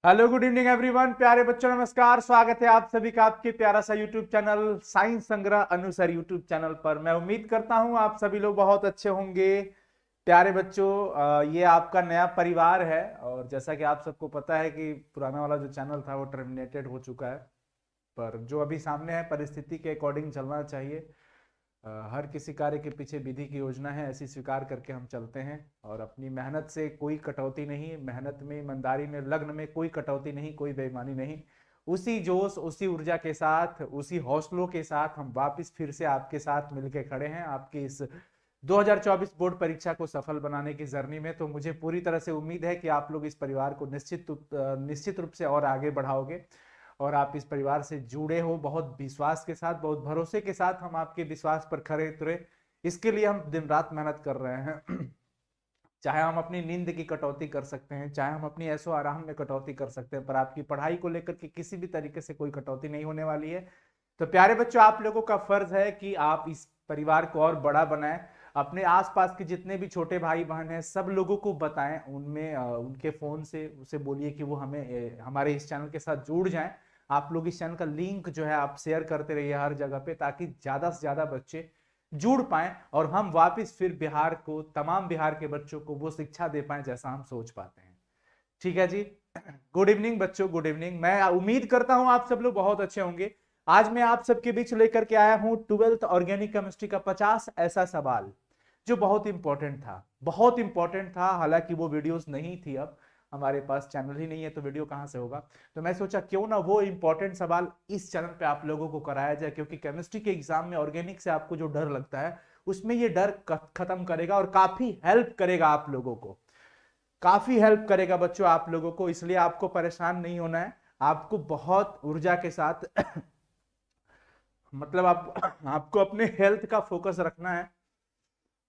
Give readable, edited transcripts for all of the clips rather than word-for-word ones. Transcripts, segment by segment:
Hello good evening everyone. प्यारे बच्चों नमस्कार, स्वागत है आप सभी का आपके प्यारा सा यूट्यूब चैनल साइंस संग्रह अनुसार यूट्यूब चैनल पर। मैं उम्मीद करता हूं आप सभी लोग बहुत अच्छे होंगे। प्यारे बच्चों, ये आपका नया परिवार है और जैसा कि आप सबको पता है कि पुराना वाला जो चैनल था वो टर्मिनेटेड हो चुका है, पर जो अभी सामने है परिस्थिति के अकॉर्डिंग चलना चाहिए। हर किसी कार्य के पीछे विधि की योजना है, ऐसी स्वीकार करके हम चलते हैं और अपनी मेहनत से कोई कटौती नहीं, मेहनत में, ईमानदारी में, लग्न में कोई कटौती नहीं, कोई बेईमानी नहीं। उसी जोश, उसी ऊर्जा के साथ, उसी हौसलों के साथ हम वापस फिर से आपके साथ मिलकर खड़े हैं आपकी इस 2024 बोर्ड परीक्षा को सफल बनाने की जर्नी में। तो मुझे पूरी तरह से उम्मीद है कि आप लोग इस परिवार को निश्चित रूप से और आगे बढ़ाओगे और आप इस परिवार से जुड़े हो बहुत विश्वास के साथ, बहुत भरोसे के साथ। हम आपके विश्वास पर खरे उतरे, इसके लिए हम दिन रात मेहनत कर रहे हैं। चाहे हम अपनी नींद की कटौती कर सकते हैं, चाहे हम अपनी ऐशो आराम में कटौती कर सकते हैं, पर आपकी पढ़ाई को लेकर के किसी भी तरीके से कोई कटौती नहीं होने वाली है। तो प्यारे बच्चों, आप लोगों का फर्ज है कि आप इस परिवार को और बड़ा बनाएं। अपने आसपास के जितने भी छोटे भाई बहन हैं सब लोगों को बताएं, उनमें उनके फोन से उसे बोलिए कि वो हमें हमारे इस चैनल के साथ जुड़ जाएं। आप लोग इस चैनल का लिंक जो है आप शेयर करते रहिए हर जगह पे, ताकि ज्यादा से ज्यादा बच्चे जुड़ पाए और हम वापस फिर बिहार को, तमाम बिहार के बच्चों को वो शिक्षा दे पाए जैसा हम सोच पाते हैं। ठीक है जी। गुड इवनिंग बच्चों, गुड इवनिंग। मैं उम्मीद करता हूं आप सब लोग बहुत अच्छे होंगे। आज मैं आप सबके बीच लेकर के आया हूं 12th ऑर्गेनिक केमिस्ट्री का 50 ऐसा सवाल जो बहुत इंपॉर्टेंट था, बहुत इंपॉर्टेंट था। हालांकि वो वीडियोस नहीं थी, अब हमारे पास चैनल ही नहीं है तो वीडियो कहां से होगा। तो मैं सोचा क्यों ना वो इंपॉर्टेंट सवाल इस चैनल पे आप लोगों को कराया जाए, क्योंकि केमिस्ट्री के एग्जाम में ऑर्गेनिक से आपको जो डर लगता है उसमें ये डर खत्म करेगा और काफी हेल्प करेगा आप लोगों को, काफी हेल्प करेगा बच्चों आप लोगों को। इसलिए आपको परेशान नहीं होना है, आपको बहुत ऊर्जा के साथ मतलब आपको अपने हेल्थ का फोकस रखना है।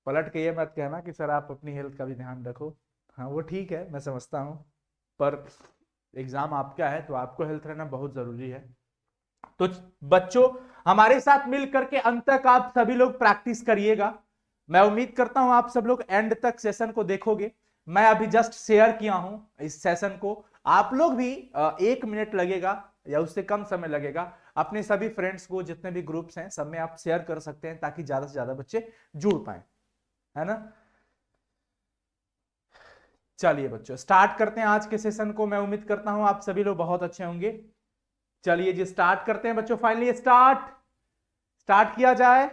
पलट के ये मत कहना कि सर आप अपनी हेल्थ का भी ध्यान रखो। हाँ वो ठीक है, मैं समझता हूँ, पर एग्जाम आपका है तो आपको हेल्थ रहना बहुत जरूरी है। तो बच्चों, हमारे साथ मिल करके अंत तक आप सभी लोग प्रैक्टिस करिएगा। मैं उम्मीद करता हूं आप सब लोग एंड तक सेशन को देखोगे। मैं अभी जस्ट शेयर किया हूं इस सेशन को, आप लोग भी 1 मिनट लगेगा या उससे कम समय लगेगा, अपने सभी फ्रेंड्स को, जितने भी ग्रुप्स हैं सब में आप शेयर कर सकते हैं ताकि ज्यादा से ज्यादा बच्चे जुड़ पाए, है ना। चलिए बच्चों स्टार्ट करते हैं आज के सेशन को। मैं उम्मीद करता हूं आप सभी लोग बहुत अच्छे होंगे। चलिए जी स्टार्ट करते हैं बच्चों। फाइनली स्टार्ट स्टार्ट किया जाए,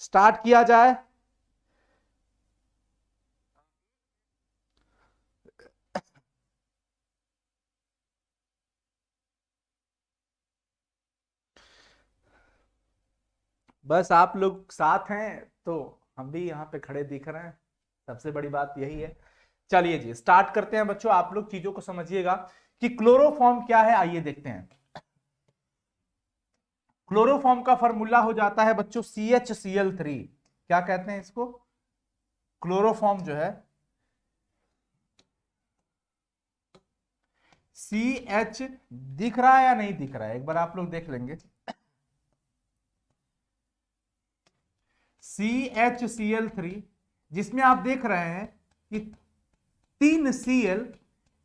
स्टार्ट किया जाए। बस आप लोग साथ हैं तो हम भी यहाँ पे खड़े दिख रहे हैं, सबसे बड़ी बात यही है। चलिए जी स्टार्ट करते हैं बच्चों। आप लोग चीजों को समझिएगा कि क्लोरोफॉर्म क्या है, आइए देखते हैं। क्लोरोफॉर्म का फॉर्मूला हो जाता है बच्चों CHCl3। क्या कहते हैं इसको? क्लोरोफॉर्म जो है CH, दिख रहा है या नहीं दिख रहा है, एक बार आप लोग देख लेंगे। CHCl3, जिसमें आप देख रहे हैं कि 3 Cl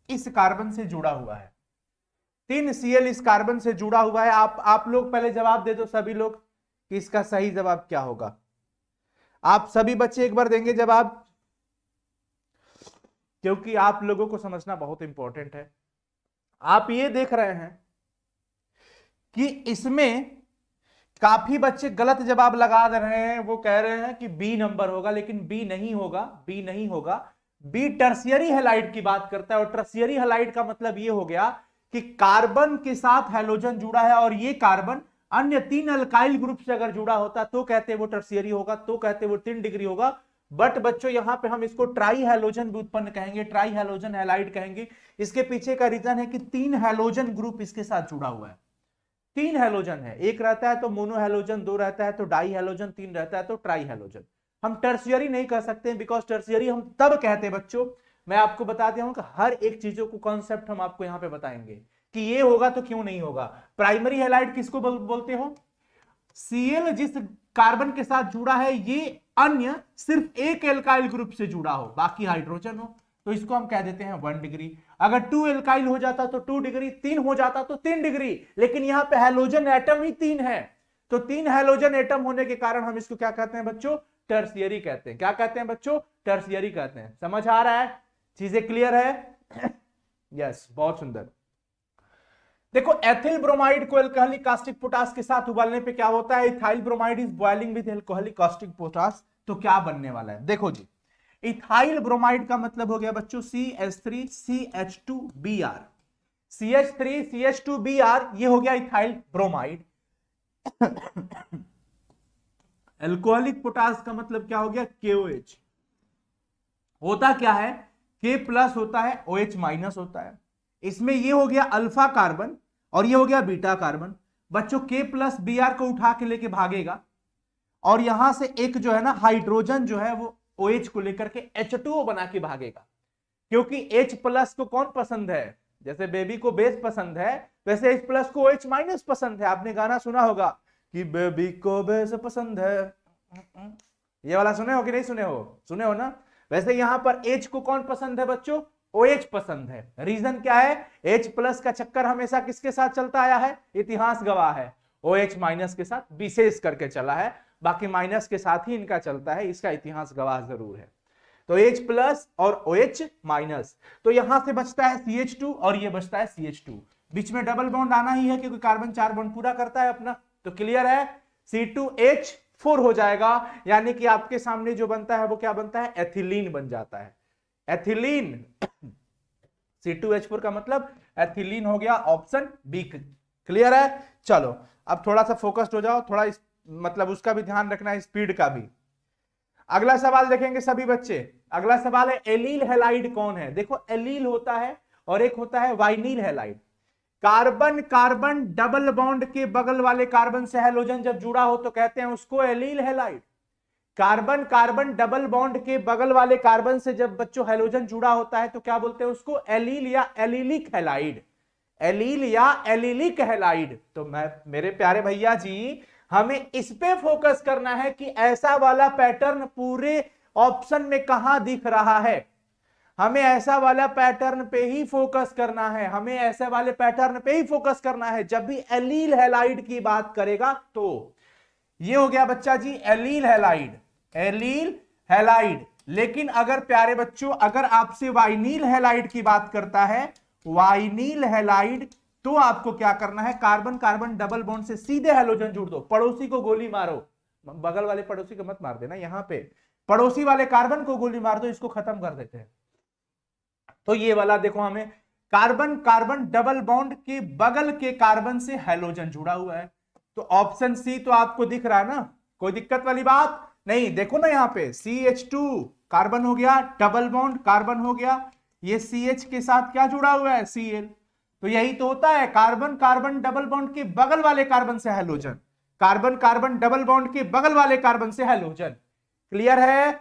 इस कार्बन से जुड़ा हुआ है, 3 Cl इस कार्बन से जुड़ा हुआ है। आप लोग पहले जवाब दे दो सभी लोग कि इसका सही जवाब क्या होगा। आप सभी बच्चे एक बार देंगे जवाब, क्योंकि आप लोगों को समझना बहुत इंपॉर्टेंट है। आप ये देख रहे हैं कि इसमें काफी बच्चे गलत जवाब लगा दे रहे हैं, वो कह रहे हैं कि बी नंबर होगा, लेकिन बी नहीं होगा, बी नहीं होगा। बी टर्शियरी हैलाइड की बात करता है और टर्शियरी हैलाइड का मतलब ये हो गया कि कार्बन के साथ हैलोजन जुड़ा है और ये कार्बन अन्य 3 अल्काइल ग्रुप से अगर जुड़ा होता तो कहते वो टर्शियरी होगा, तो कहते वो 3 डिग्री होगा। बट बच्चों यहां पे हम इसको ट्राई हैलोजन भी उत्पन्न कहेंगे, ट्राई हैलोजन हैलाइड कहेंगे। इसके पीछे का रीजन है कि 3 हैलोजन ग्रुप इसके साथ जुड़ा हुआ है। 3 हैलोजन है, एक रहता है तो मोनो हैलोजन, 2 रहता है तो डाई हैलोजन, 3 रहता है तो ट्राई हैलोजन। हम टर्शियरी नहीं कह सकते, बिकॉज टर्शियरी हम तब कहते हैं बच्चों, मैं आपको बता दिया हूं कि हर एक चीजों को कॉन्सेप्ट हम आपको यहां पे बताएंगे कि ये होगा तो क्यों नहीं होगा। प्राइमरी हैलाइड किसको बोलते हो? Cl जिस कार्बन के साथ जुड़ा है ये अन्य सिर्फ एक एल्काइल ग्रुप से जुड़ा हो, बाकी हाइड्रोजन हो, तो इसको हम कह देते हैं 1 डिग्री। अगर 2 एल्काइल हो जाता तो 2 डिग्री, 3 हो जाता तो 3 डिग्री, लेकिन यहां पे हैलोजन एटम ही 3 है, तो 3 हैलोजन एटम होने के कारण हम इसको क्या कहते हैं बच्चों, टर्शियरी कहते हैं। क्या कहते हैं बच्चों, टर्शियरी कहते हैं। समझ आ रहा है, चीजें क्लियर है? यस, बहुत सुंदर। देखो एथिल ब्रोमाइड को अल्कोहलिक कास्टिक पोटास के साथ उबालने पे क्या होता है, ethyl bromide is boiling with alcoholic caustic potash, तो क्या बनने वाला है, देखो जी। इथाइल ब्रोमाइड का मतलब हो गया बच्चों CH3CH2Br, CH3CH2Br ये हो गया इथाइल ब्रोमाइड। अल्कोहलिक पोटास का मतलब क्या हो गया, KOH। होता क्या है, K प्लस होता है, OH माइनस होता है। इसमें ये हो गया अल्फा कार्बन और ये हो गया बीटा कार्बन। बच्चों K प्लस Br को उठा के लेके भागेगा और यहां से एक जो है ना हाइड्रोजन जो है वो OH को लेकर के H2O बना के भागेगा, क्योंकि H प्लस को कौन पसंद है, जैसे बेबी को बेस पसंद है वैसे H प्लस को OH माइनस पसंद है। आपने गाना सुना होगा कि बेबी को बेस पसंद है, ये वाला सुने हो कि नहीं सुने हो, सुने हो ना। वैसे यहां पर H को कौन पसंद है बच्चों, OH पसंद है। रीजन क्या है, H प्लस का चक्कर हमेशा किसके साथ चलता आया है, इतिहास गवाह है, OH माइनस के साथ विशेष करके चला है, बाकी माइनस के साथ ही इनका चलता है, इसका इतिहास गवाह जरूर है। तो H प्लस और OH माइनस, तो यहां से बचता है CH2 और ये बचता है CH2, बीच में डबल बॉन्ड आना ही है क्योंकि कार्बन 4 बॉन्ड पूरा करता है अपना। तो क्लियर है, C2H4 हो जाएगा, यानी कि आपके सामने जो बनता है वो क्या बनता है, एथिलीन बन जाता है, एथिलीन। C2H4 का मतलब एथिलीन हो गया, ऑप्शन बी। क्लियर है, चलो अब थोड़ा सा फोकस्ड हो जाओ, थोड़ा मतलब उसका भी ध्यान रखना है, स्पीड का भी। अगला सवाल देखेंगे सभी बच्चे। अगला सवाल है एलील हैलाइड कौन है। देखो एलील होता है और एक होता है vinyl halide. Carbon carbon double bond के बगल वाले कार्बन से हैलोजन जब जुड़ा हो तो कहते हैं उसको allele halide. Carbon carbon double bond के बगल वाले कार्बन से जब बच्चों हैलोजन जुड़ा होता है तो क्या बोलते हैं उसको, एलील या एलिलिक हैलाइड, एलील या एलिलिक हैलाइड। तो मेरे प्यारे भैया जी हमें इस पे फोकस करना है कि ऐसा वाला पैटर्न पूरे ऑप्शन में कहां दिख रहा है, हमें ऐसा वाला पैटर्न पे ही फोकस करना है, हमें ऐसे वाले पैटर्न पे ही फोकस करना है जब भी एलील हैलाइड की बात करेगा। तो ये हो गया बच्चा जी एलील हैलाइड, एलील हैलाइड। लेकिन अगर प्यारे बच्चों अगर आपसे वाइनिल हैलाइड की बात करता है, वाइनिल हैलाइड, तो आपको क्या करना है, कार्बन कार्बन डबल बॉन्ड से सीधे हैलोजन जुड़ दो, पड़ोसी को गोली मारो, बगल वाले पड़ोसी को मत मार देना, यहां पे पड़ोसी वाले कार्बन को गोली मार दो, इसको खत्म कर देते हैं। तो ये वाला देखो, हमें कार्बन कार्बन डबल बॉन्ड के बगल के कार्बन से हैलोजन जुड़ा हुआ है, तो ऑप्शन सी तो आपको दिख रहा है ना, कोई दिक्कत वाली बात नहीं। देखो ना यहाँ पे CH2 कार्बन हो गया, डबल बॉन्ड कार्बन हो गया, ये CH के साथ क्या जुड़ा हुआ है, Cl। तो यही तो होता है, कार्बन कार्बन डबल बॉन्ड के बगल वाले कार्बन से halogen, carbon carbon double bond के बगल वाले कार्बन से हैलोजन। क्लियर है,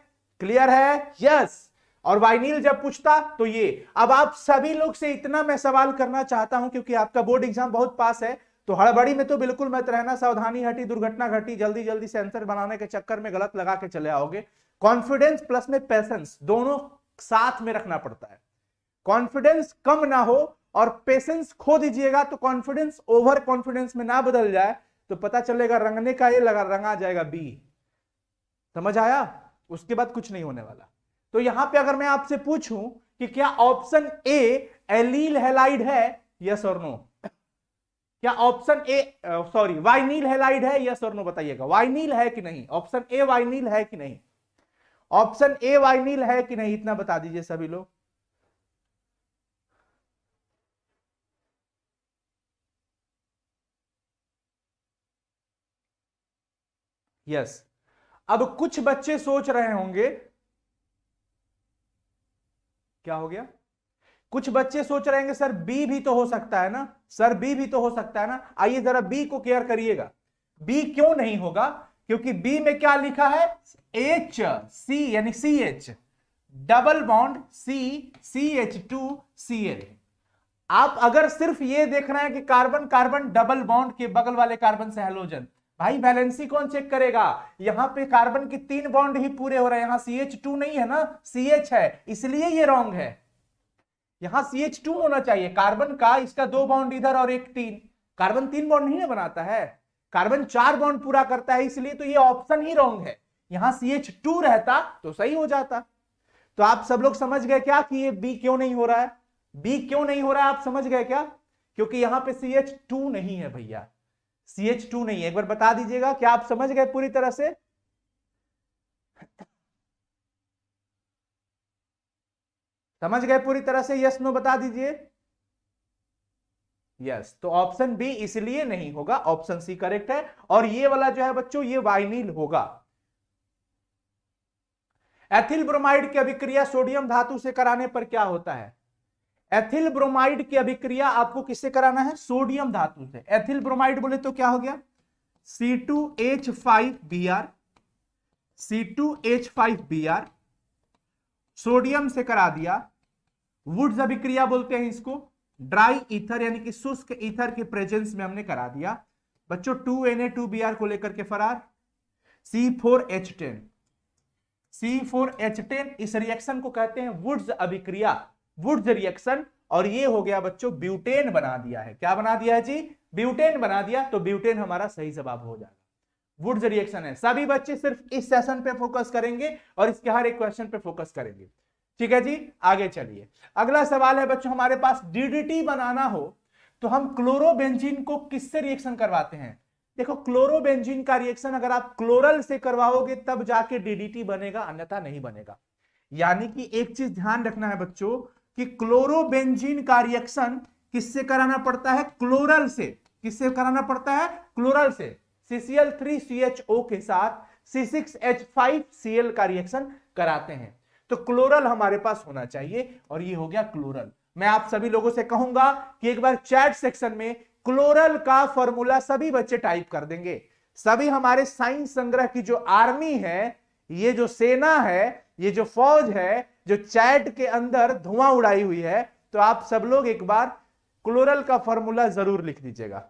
क्लियर है, यस। और वाइनिल जब पूछता तो ये। अब आप सभी लोग से इतना मैं सवाल करना चाहता हूं क्योंकि आपका बोर्ड एग्जाम बहुत पास है, तो हड़बड़ी में तो बिल्कुल मत रहना, सावधानी हटी दुर्घटना घटी, जल्दी जल्दी से आंसर बनाने के चक्कर में गलत लगा के चले आओगे। कॉन्फिडेंस प्लस में पेशेंस दोनों साथ में रखना पड़ता है, कॉन्फिडेंस कम ना हो और पेशेंस खो दीजिएगा तो कॉन्फिडेंस ओवर कॉन्फिडेंस में ना बदल जाए तो पता चलेगा रंगने का ये लगा, रंगा जाएगा बी। समझ आया, उसके बाद कुछ नहीं होने वाला। तो यहां पे अगर मैं आपसे पूछूं कि क्या ऑप्शन ए एलील हैलाइड है, यस और नो, क्या option A sorry vinyl halide है, यस और नो बताइएगा, वाइनिल है कि नहीं, ऑप्शन ए वाइनिल है कि नहीं, ऑप्शन ए वाइनिल है कि नहीं, इतना बता दीजिए सभी लोग। यस। अब कुछ बच्चे सोच रहे होंगे क्या हो गया, कुछ बच्चे सोच रहे हैं सर बी भी तो हो सकता है ना, सर बी भी तो हो सकता है ना। आइए जरा बी को केयर करिएगा, बी क्यों नहीं होगा, क्योंकि बी में क्या लिखा है, H C यानी CH डबल बॉन्ड CH2Cl। आप अगर सिर्फ ये देखना है कि कार्बन कार्बन डबल बॉन्ड के बगल वाले कार्बन से हैलोजन, भाई वैलेंसी कौन चेक करेगा? यहां पे कार्बन के 3 बॉन्ड ही पूरे हो रहे हैं, यहां CH2 नहीं है ना, CH है, इसलिए ये रॉन्ग है। यहां CH2 होना चाहिए कार्बन का, इसका 2 बॉन्ड इधर और एक 3। कार्बन 3 बॉन्ड नहीं बनाता है, कार्बन 4 बॉन्ड पूरा करता है, इसलिए तो ये ऑप्शन ही रॉन्ग है। यहां CH2 रहता तो सही हो जाता। तो आप सब लोग समझ गए क्या कि ये बी क्यों नहीं हो रहा है? बी क्यों नहीं हो रहा है आप समझ गए क्या? क्योंकि यहां पे CH2 नहीं है भैया, CH2 नहीं है। एक बार बता दीजिएगा क्या आप समझ गए पूरी तरह से? समझ गए पूरी तरह से? यस नो बता दीजिए। यस, तो ऑप्शन बी इसलिए नहीं होगा, ऑप्शन सी करेक्ट है। और ये वाला जो है बच्चों ये वाइनिल होगा। एथिल ब्रोमाइड की अभिक्रिया सोडियम धातु से कराने पर क्या होता है? एथिल ब्रोमाइड की अभिक्रिया आपको किससे कराना है? सोडियम धातु से। एथिल ब्रोमाइड बोले तो क्या हो गया? C2H5Br, C2H5Br सोडियम से करा दिया। वुड्स अभिक्रिया बोलते हैं इसको, ड्राई ईथर यानी कि शुष्क ईथर के प्रेजेंस में हमने करा दिया। बच्चों 2Na2Br को लेकर के फरार। C4H10, C4H10 इस रिएक्शन को कहते हैं वुड्स अभिक्रिया, वुड्स रिएक्शन। और ये हो गया बच्चों ब्यूटेन बना दिया है। क्या बना दिया है जी? ब्यूटेन बना दिया। तो ब्यूटेन हमारा सही जवाब हो जाएगा। वुड्स रिएक्शन है। सभी बच्चे सिर्फ इस सेशन पे फोकस करेंगे और इसके हर एक क्वेश्चन पे फोकस करेंगे। ठीक है जी, आगे चलिए। अगला सवाल है बच्चों, हमारे पास DDT बनाना हो तो हम क्लोरोबेंजीन को किससे रिएक्शन करवाते हैं? देखो क्लोरोबेंजीन का रिएक्शन अगर आप क्लोरल से करवाओगे तब जाके DDT बनेगा, अन्यथा नहीं बनेगा। यानी कि एक चीज ध्यान रखना है बच्चों कि क्लोरोबेंजीन का रिएक्शन किससे कराना पड़ता है? क्लोरल से। किससे कराना पड़ता है? क्लोरल से। CCl3CHO के साथ C6H5Cl का रिएक्शन कराते हैं। तो क्लोरल हमारे पास होना चाहिए और ये हो गया क्लोरल। मैं आप सभी लोगों से कहूंगा कि एक बार चैट सेक्शन में क्लोरल का फॉर्मूला सभी बच्चे टाइप कर देंगे। सभी हमारे साइंस संग्रह की जो आर्मी है, ये जो सेना है, ये जो फौज है, जो चैट के अंदर धुआं उड़ाई हुई है, तो आप सब लोग एक बार क्लोरल का फॉर्मूला जरूर लिख दीजिएगा।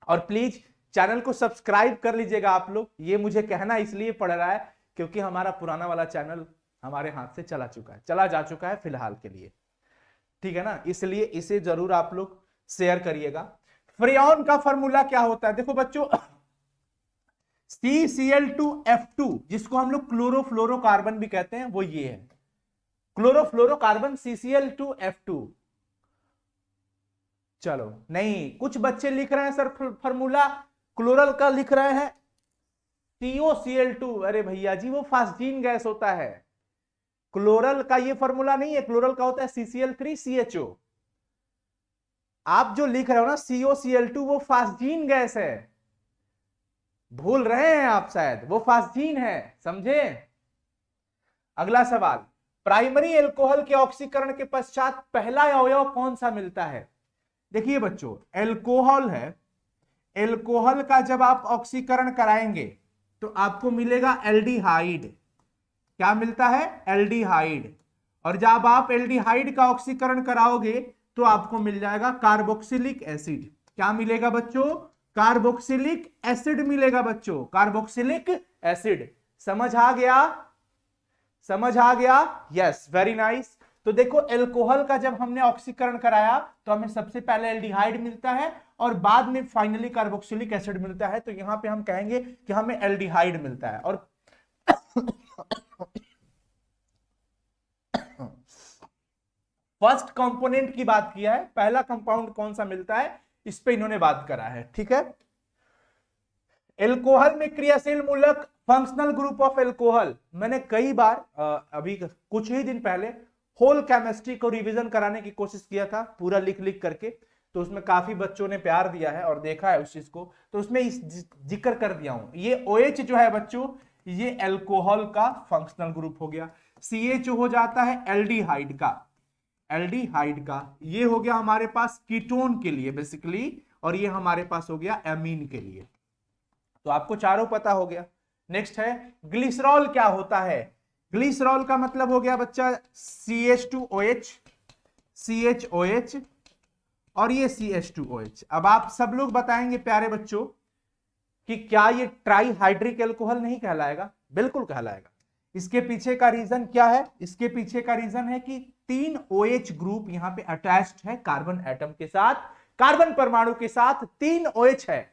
और प्लीज चैनल को सब्सक्राइब कर लीजिएगा आप लोग। ये मुझे कहना इसलिए पड़ रहा है क्योंकि हमारा पुराना वाला चैनल हमारे हाथ से चला जा चुका है फिलहाल के लिए। ठीक है ना, इसलिए इसे जरूर आप लोग शेयर करिएगा। फ्रेऑन का फॉर्मूला क्या होता है? देखो बच्चों CCl2F2 जिसको हम लोग क्लोरोफ्लोरोकार्बन भी कहते हैं, वो ये है क्लोरोफ्लोरोकार्बन CCl2F2। चलो नहीं, कुछ बच्चे लिख रहे हैं सर फॉर्मूला क्लोरल का लिख रहे हैं COCl2। अरे भैया जी वो फास्जीन गैस होता है, क्लोरल का ये फॉर्मूला नहीं है। क्लोरल का होता है CCl3CHO। आप जो लिख रहे हो ना COCl2 वो फास्जीन गैस है, भूल रहे हैं आप शायद, वो फास्जीन है, समझे? अगला सवाल, प्राइमरी एल्कोहल के ऑक्सीकरण के पश्चात पहला अवयव कौन सा मिलता है? देखिए बच्चों एल्कोहल है, एल्कोहल का जब आप ऑक्सीकरण कराएंगे तो आपको मिलेगा एल्डिहाइड। क्या मिलता है? एल्डिहाइड। और जब आप एल्डिहाइड का ऑक्सीकरण कराओगे तो आपको मिल जाएगा कार्बोक्सिलिक एसिड। क्या मिलेगा बच्चों? कार्बोक्सिलिक एसिड मिलेगा बच्चों, कार्बोक्सिलिक एसिड। समझ आ गया? समझ आ गया? Yes, very nice. तो देखो एल्कोहल का जब हमने ऑक्सीकरण कराया तो हमें सबसे पहले एल्डिहाइड मिलता है और बाद में फाइनली कार्बोक्सिलिक एसिड मिलता है। तो यहां पे हम कहेंगे कि हमें एल्डिहाइड मिलता है। और फर्स्ट कंपोनेंट की बात किया है, पहला कंपाउंड कौन सा मिलता है इस पे इन्होंने बात करा है। ठीक है, एल्कोहल में क्रियाशील मूलक फंक्शनल ग्रुप ऑफ एल्कोहल। मैंने कई बार अभी कुछ ही दिन पहले होल केमिस्ट्री को रिवीजन कराने की कोशिश किया था पूरा लिख लिख करके, तो उसमें काफी बच्चों ने प्यार दिया है और देखा है उस चीज को, तो उसमें इस जिक्र कर दिया हूं। ये OH जो है बच्चों ये एल्कोहल का फंक्शनल ग्रुप हो गया। CH हो जाता है एल्डिहाइड का, एल्डिहाइड का। ये हो गया हमारे पास कीटोन के लिए बेसिकली, और ये हमारे पास हो गया एमीन के लिए। तो आपको चारों पता हो गया। नेक्स्ट है ग्लिसरॉल क्या होता है? ग्लिसरॉल का मतलब हो गया बच्चा CH2OH, CHOH और ये CH2OH। अब आप सब लोग बताएंगे प्यारे बच्चों कि क्या ये ट्राईहाइड्रिक एल्कोहल नहीं कहलाएगा? बिल्कुल कहलाएगा। इसके पीछे का रीजन क्या है? इसके पीछे का रीजन है कि 3 OH ग्रुप यहां पे अटैच्ड है कार्बन एटम के साथ, कार्बन परमाणु के साथ 3 OH है,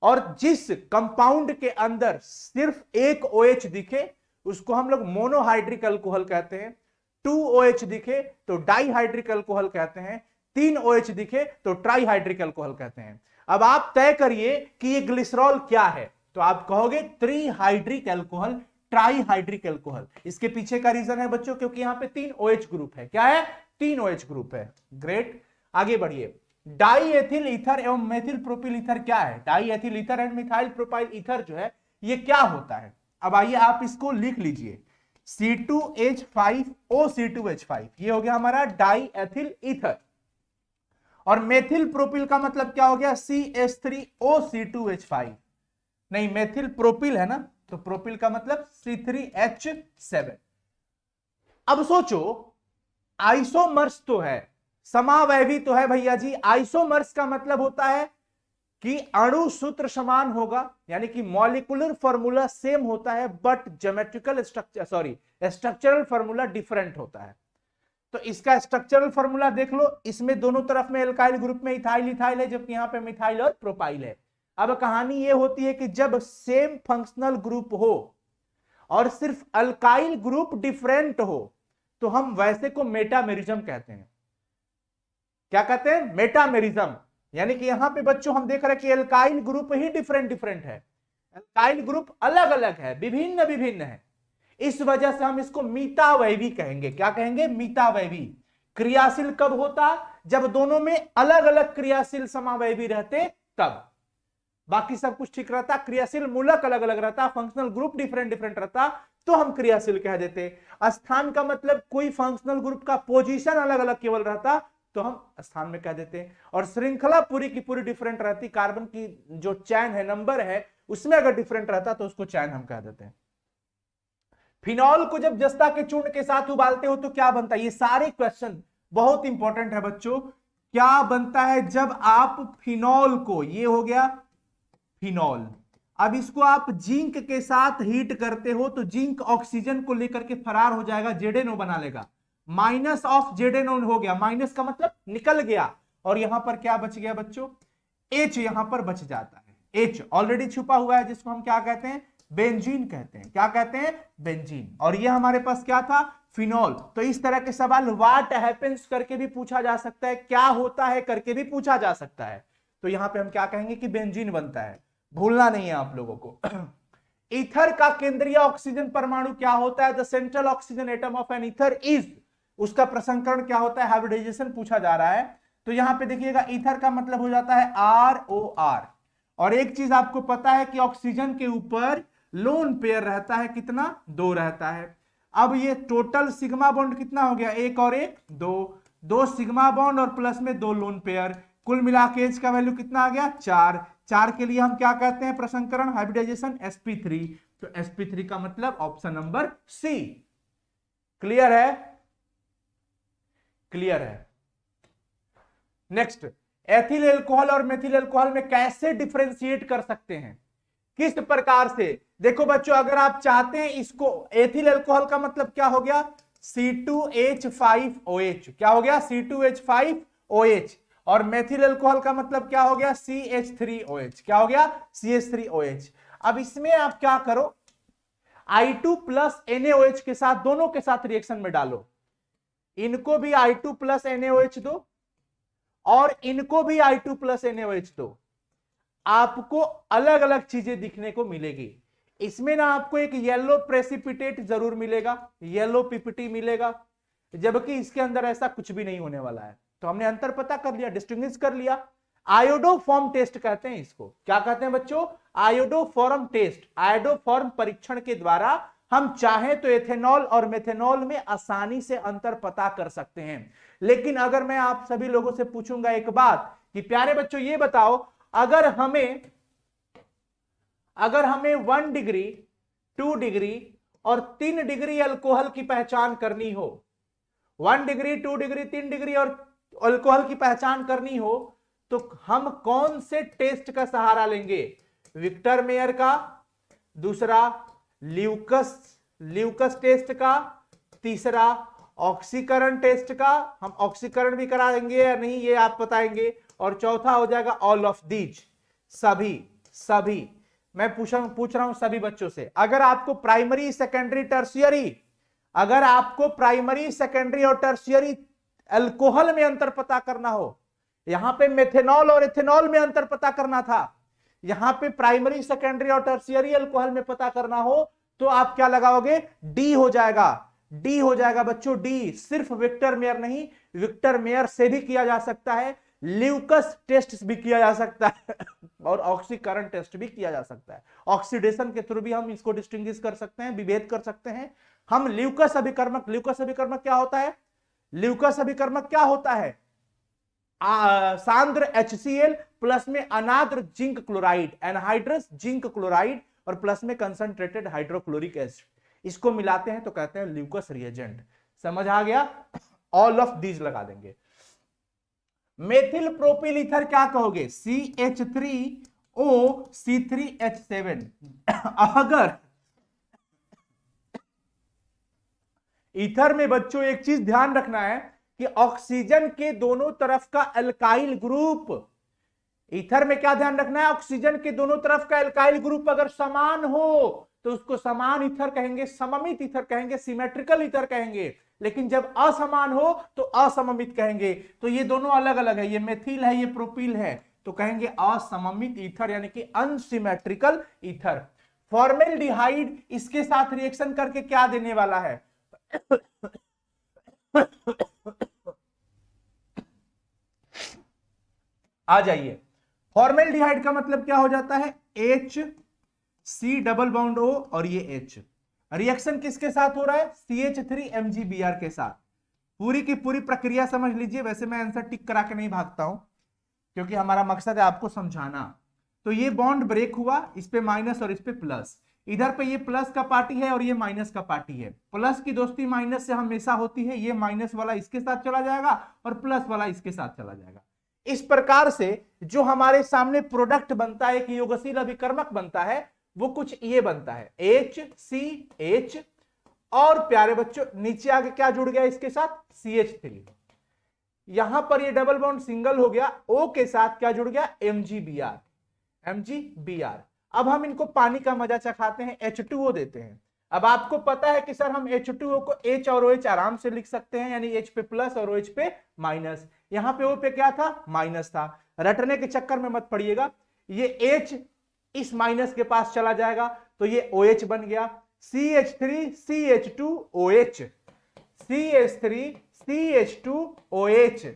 और जिस कंपाउंड के अंदर सिर्फ एक OH दिखे उसको हम लोग मोनोहाइड्रिक अल्कोहल कहते हैं, 2 OH दिखे तो डाईहाइड्रिक अल्कोहल कहते हैं, 3 OH दिखे तो ट्राईहाइड्रिक अल्कोहल कहते हैं। अब आप तय करिए कि ये ग्लिसरॉल क्या है, तो आप कहोगे त्रिहाइड्रिक अल्कोहल, ट्राईहाइड्रिक अल्कोहल। इसके पीछे का रीजन है बच्चों क्योंकि यहां पे 3 OH ग्रुप है। क्या है? 3 OH ग्रुप है। ग्रेट, आगे बढ़िए। डाई एथिल ईथर एवं मेथिल प्रोपिल ईथर क्या है? Die ethyl ether and methyl propyl ether जो है ये क्या होता है? अब आइए आप इसको लिख लीजिए, C2H5O, ये हो गया हमारा डाई एथिल ईथर। और मेथिल प्रोपिल का मतलब क्या हो गया? CH3O, नहीं मेथिल प्रोपिल है ना, तो प्रोपिल का मतलब C3H7। अब सोचो, आइसोमर्स तो है, समावैवी तो है भैया जी। आइसोमर्स का मतलब होता है कि अणु सूत्र समान होगा, यानी कि मॉलिक्यूलर फॉर्मूला सेम होता है, but geometrical structural formula different होता है। तो इसका स्ट्रक्चरल फॉर्मूला देख लो, इसमें दोनों तरफ में एल्काइल ग्रुप में इथाइल इथाइल है, जबकि यहां पे मिथाइल और प्रोपाइल है। अब कहानी ये होती है कि जब सेम फंक्शनल ग्रुप हो और सिर्फ अल्काइल ग्रुप डिफरेंट हो तो हम वैसे को मेटामेरिज्म कहते हैं। क्या कहते हैं? मेटामेरिज्म। यानी कि यहां पे बच्चों हम देख रहे हैं कि एल्काइल ग्रुप ही डिफरेंट है, एल्काइल ग्रुप अलग अलग है, विभिन्न विभिन्न है। इस वजह से हम इसको मीतावैवी कहेंगे। क्या कहेंगे? मीतावैवी। क्रियाशील कब होता? जब दोनों में अलग अलग क्रियाशील समावैवी रहते तब। बाकी सब कुछ ठीक रहता, क्रियाशील मूलक अलग अलग रहता, फंक्शनल ग्रुप डिफरेंट रहता, तो हम क्रियाशील कह देते। स्थान का मतलब कोई फंक्शनल ग्रुप का पोजीशन अलग अलग केवल रहता तो हम स्थान में कह देते। और श्रृंखला पूरी की पूरी डिफरेंट रहती, कार्बन की जो चैन है, नंबर है, उसमें अगर डिफरेंट रहता तो उसको चैन हम कह देते हैं। फिनॉल को जब जस्ता के चूर्ण के साथ उबालते हो तो क्या बनता है? ये सारे क्वेश्चन बहुत इंपॉर्टेंट है बच्चों। क्या बनता है जब आप फिनॉल को, ये हो गया फिनॉल, अब इसको आप जिंक के साथ हीट करते हो तो जिंक ऑक्सीजन को लेकर के फरार हो जाएगा, ZNO बना लेगा, माइनस ऑफ ZNO हो गया, माइनस का मतलब निकल गया, और यहां पर क्या बच गया बच्चों? H यहां पर बच जाता है। H ऑलरेडी छुपा हुआ है, जिसको हम क्या कहते हैं? बेंजीन कहते हैं। क्या कहते हैं? बेंजीन। और ये हमारे पास क्या था? फिनॉल। तो इस तरह के सवाल व्हाट हैपेंस करके भी पूछा जा सकता है, क्या होता है करके भी पूछा जा सकता है। तो यहां पे हम क्या कहेंगे कि बेंजीन बनता है, भूलना नहीं है आप लोगों को। ईथर का केंद्रीय ऑक्सीजन परमाणु क्या होता है? The central oxygen atom of an ether is, उसका प्रसंकरण क्या होता है? हाइब्रिडाइजेशन पूछा जा रहा है। तो यहां पे देखिएगा, ईथर का मतलब हो जाता है ROR। और एक चीज आपको पता है कि ऑक्सीजन के ऊपर लोन पेयर रहता है, कितना? 2 रहता है। अब ये टोटल सिग्मा बॉन्ड कितना हो गया? 1 और 1 2 सिग्मा बॉन्ड और प्लस में 2 लोन पेयर, कुल मिला के H का वैल्यू कितना आ गया? 4 के लिए हम क्या कहते हैं? प्रसंकरण, हाइब्रिडाइजेशन, sp3। तो sp3 का मतलब ऑप्शन नंबर C। क्लियर है? क्लियर है। नेक्स्ट, एथिल एल्कोहल और मेथिल एल्कोहल में कैसे डिफरेंशिएट कर सकते हैं, किस प्रकार से? देखो बच्चों, अगर आप चाहते हैं इसको, एथिल एल्कोहल का मतलब क्या हो गया? C2H5OH। क्या हो गया? C2H5OH। और मेथिल अल्कोहल का मतलब क्या हो गया? CH3OH। क्या हो गया? CH3OH। अब इसमें आप क्या करो, I2 प्लस NaOH के साथ, दोनों के साथ रिएक्शन में डालो, इनको भी I2 प्लस NaOH दो और इनको भी I2 प्लस NaOH दो, आपको अलग अलग चीजें दिखने को मिलेगी। इसमें ना आपको एक येलो प्रेसिपिटेट जरूर मिलेगा, येलो पीपीटी मिलेगा, जबकि इसके अंदर ऐसा कुछ भी नहीं होने वाला है। तो हमने अंतर पता कर लिया, डिस्टिंग्विश कर लिया। आयोडोफॉर्म टेस्ट कहते हैं इसको। क्या कहते हैं बच्चों? Iodoform test. आयोडोफॉर्म परीक्षण के द्वारा हम चाहें तो एथेनॉल और मेथेनॉल में आसानी से अंतर पता कर सकते हैं। लेकिन अगर मैं आप सभी लोगों से पूछूंगा एक बात कि प्यारे बच्चों ये बताओ, अगर हमें 1 डिग्री, 2 डिग्री और 3 डिग्री अल्कोहल की पहचान करनी हो, 1 डिग्री, 2 डिग्री, 3 डिग्री और अल्कोहल की पहचान करनी हो, तो हम कौन से टेस्ट का सहारा लेंगे? विक्टर मेयर का, दूसरा ल्यूकस टेस्ट का, तीसरा ऑक्सीकरण टेस्ट का, हम ऑक्सीकरण भी करा देंगे या नहीं ये आप बताएंगे, और चौथा हो जाएगा ऑल ऑफ दीज, सभी मैं पूछ रहा हूं सभी बच्चों से, अगर आपको प्राइमरी सेकेंडरी टर्शियरी, अगर आपको प्राइमरी सेकेंडरी और टर्शियरी अल्कोहल में अंतर पता करना हो, यहां पे मेथेनॉल और एथेनॉल में अंतर पता करना था, यहां पे प्राइमरी सेकेंडरी और टर्शियरी अल्कोहल में पता करना हो तो आप क्या लगाओगे, डी हो जाएगा बच्चों, डी। सिर्फ विक्टर मेयर नहीं, विक्टर मेयर से भी किया जा सकता है, ल्यूकस टेस्ट भी किया जा सकता है और ऑक्सीकरण टेस्ट भी किया जा सकता है। ऑक्सीडेशन के थ्रू भी हम इसको डिस्टिंग्विश कर सकते हैं, विभेद कर सकते हैं हम। ल्यूकस अभिकर्मक क्या होता है, ल्यूकस अभिकर्मक क्या होता है, सांद्र HCl प्लस में अनाद्र zinc chloride, anhydrous zinc chloride, और प्लस में कंसंट्रेटेड हाइड्रोक्लोरिक एसिड, इसको मिलाते हैं तो कहते हैं ल्यूकस रिएजेंट। समझ आ गया, ऑल ऑफ दीज लगा देंगे। मेथिल प्रोपिल ईथर क्या कहोगे, CH3O C3H7। अगर ईथर में बच्चों एक चीज ध्यान रखना है कि ऑक्सीजन के दोनों तरफ का एल्काइल ग्रुप, ईथर में क्या ध्यान रखना है, ऑक्सीजन के दोनों तरफ का एल्काइल ग्रुप अगर समान हो तो उसको समान ईथर कहेंगे, सममित ईथर कहेंगे, सिमेट्रिकल ईथर कहेंगे। लेकिन जब असमान हो तो असममित कहेंगे। तो ये दोनों अलग अलग है, ये मेथिल है, ये प्रोपिल है, तो कहेंगे असममित ईथर यानी कि अनसिमेट्रिकल ईथर। फॉर्मेल्डिहाइड इसके साथ रिएक्शन करके क्या देने वाला है आ जाइए, फॉर्मेल्डिहाइड का मतलब क्या हो जाता है, HC डबल बॉन्ड O और ये H, रिएक्शन किसके साथ हो रहा है, CH3MgBr के साथ। पूरी की पूरी प्रक्रिया समझ लीजिए, वैसे मैं आंसर टिक करा के नहीं भागता हूं क्योंकि हमारा मकसद है आपको समझाना। तो ये बॉन्ड ब्रेक हुआ, इस पे माइनस और इस पे प्लस, इधर पे ये प्लस का पार्टी है और ये माइनस का पार्टी है। प्लस की दोस्ती माइनस से हमेशा होती है, ये माइनस वाला इसके साथ चला जाएगा और प्लस वाला इसके साथ चला जाएगा। इस प्रकार से जो हमारे सामने प्रोडक्ट बनता है, एक योगशील अभिकर्मक बनता है, वो कुछ ये बनता है HCH, और प्यारे बच्चों नीचे आके क्या जुड़ गया इसके साथ, CH3। यहां पर ये डबल बॉन्ड सिंगल हो गया, O के साथ क्या जुड़ गया, MgBr। अब हम इनको पानी का मजा चखाते हैं, H2O देते हैं। अब आपको पता है कि सर हम H2O को H और OH आराम से लिख सकते हैं, यानी H पे प्लस और OH पे माइनस। यहां पे O पे क्या था, माइनस था, रटने के चक्कर में मत पड़िएगा, ये H इस माइनस के पास चला जाएगा तो ये OH बन गया, CH3 CH2OH, CH3 CH2OH,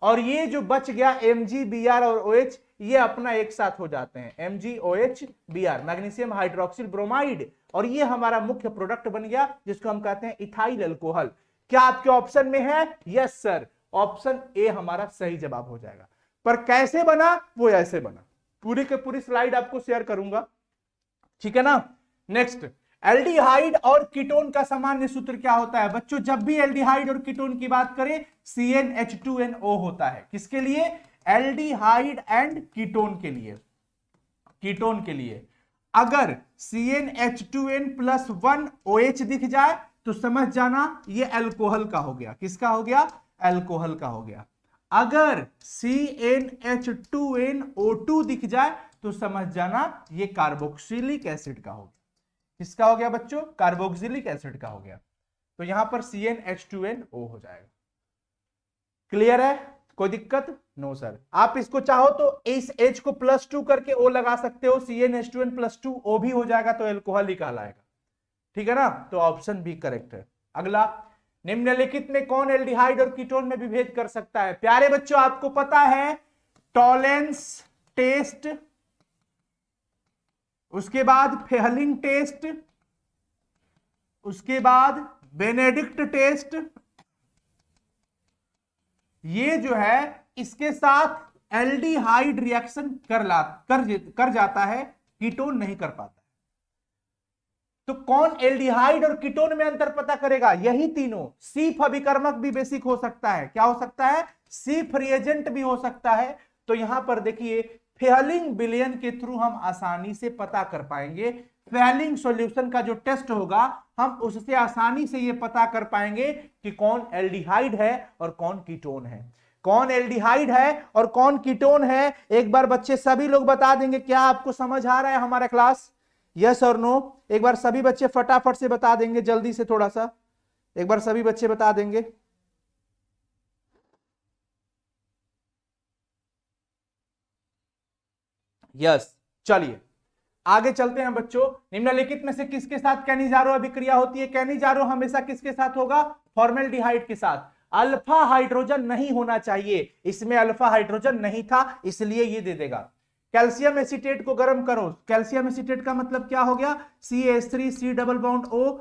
और ये जो बच गया MgBr और OH, ये अपना एक साथ हो जाते हैं MgOH-Br, मैग्नीशियम हाइड्रोक्सिल ब्रोमाइड, और ये हमारा मुख्य प्रोडक्ट बन गया जिसको हम कहते हैं इथाइल अल्कोहल। क्या आपके ऑप्शन में है, यस सर, ऑप्शन ए हमारा सही जवाब हो जाएगा। पर कैसे बना, वो ऐसे बना, पूरी के पूरी स्लाइड आपको शेयर करूंगा, ठीक है ना। नेक्स्ट, एल्डिहाइड और कीटोन का सामान्य सूत्र क्या होता है बच्चों, जब भी एल्डिहाइड और कीटोन की बात करें CnH2nO होता है। किसके लिए, एल्डिहाइड एंड कीटोन के लिए। कीटोन के लिए अगर CnH2n+1 OH दिख जाए तो समझ जाना ये अल्कोहल का हो गया। किसका हो गया, अल्कोहल का हो गया। अगर CnH2nO2 दिख जाए तो समझ जाना ये कार्बोक्सिलिक एसिड का हो गया। किसका हो गया बच्चों, कार्बोक्सिलिक एसिड का हो गया। तो यहां पर CnH2nO हो जाएगा। क्लियर है, कोई दिक्कत, नो सर। आप इसको चाहो तो इस H को +2 करके O लगा सकते हो, CnH2n+2 O भी हो जाएगा तो अल्कोहल ही कहलाएगा, ठीक है ना। तो ऑप्शन बी करेक्ट है। अगला, निम्नलिखित में कौन एल्डिहाइड और कीटोन में विभेद कर सकता है। प्यारे बच्चों आपको पता है टॉलेंस टेस्ट, उसके बाद फेहलिंग टेस्ट, उसके बाद बेनेडिक्ट टेस्ट, ये जो है इसके साथ एल्डिहाइड रिएक्शन कर जाता है, कीटोन नहीं कर पाता। तो कौन एल्डिहाइड और कीटोन में अंतर पता करेगा, यही तीनों। सीफ अभिकर्मक भी बेसिक हो सकता है, क्या हो सकता है, सीफ रिएजेंट भी हो सकता है। तो यहां पर देखिए फेलिंग विलयन के थ्रू हम आसानी से पता कर पाएंगे। फेलिंग सॉल्यूशन का जो टेस्ट होगा हम उससे आसानी से ये पता कर पाएंगे कि कौन एल्डिहाइड है और कौन कीटोन है, कौन एल्डिहाइड है और कौन कीटोन है। एक बार बच्चे सभी लोग बता देंगे, क्या आपको समझ आ रहा है हमारा क्लास? यस और नो? एक बार सभी बच्चे फटाफट से बता देंगे, जल्दी से थोड़ा सा एक बार सभी बच्चे बता देंगे। यस, चलिए आगे चलते हैं बच्चों। निम्नलिखित में से किसके साथ कैनिजारो अभिक्रिया होती है? कैनिजारो हमेशा किसके साथ होगा? फॉर्मेल्डिहाइड के साथ। अल्फा हाइड्रोजन नहीं होना चाहिए, इसमें अल्फा हाइड्रोजन नहीं था, इसलिए ये दे देगा। कैल्शियम एसीटेट को गर्म करो। कैल्शियम एसीटेट का मतलब क्या हो गया? CH3 C double bond O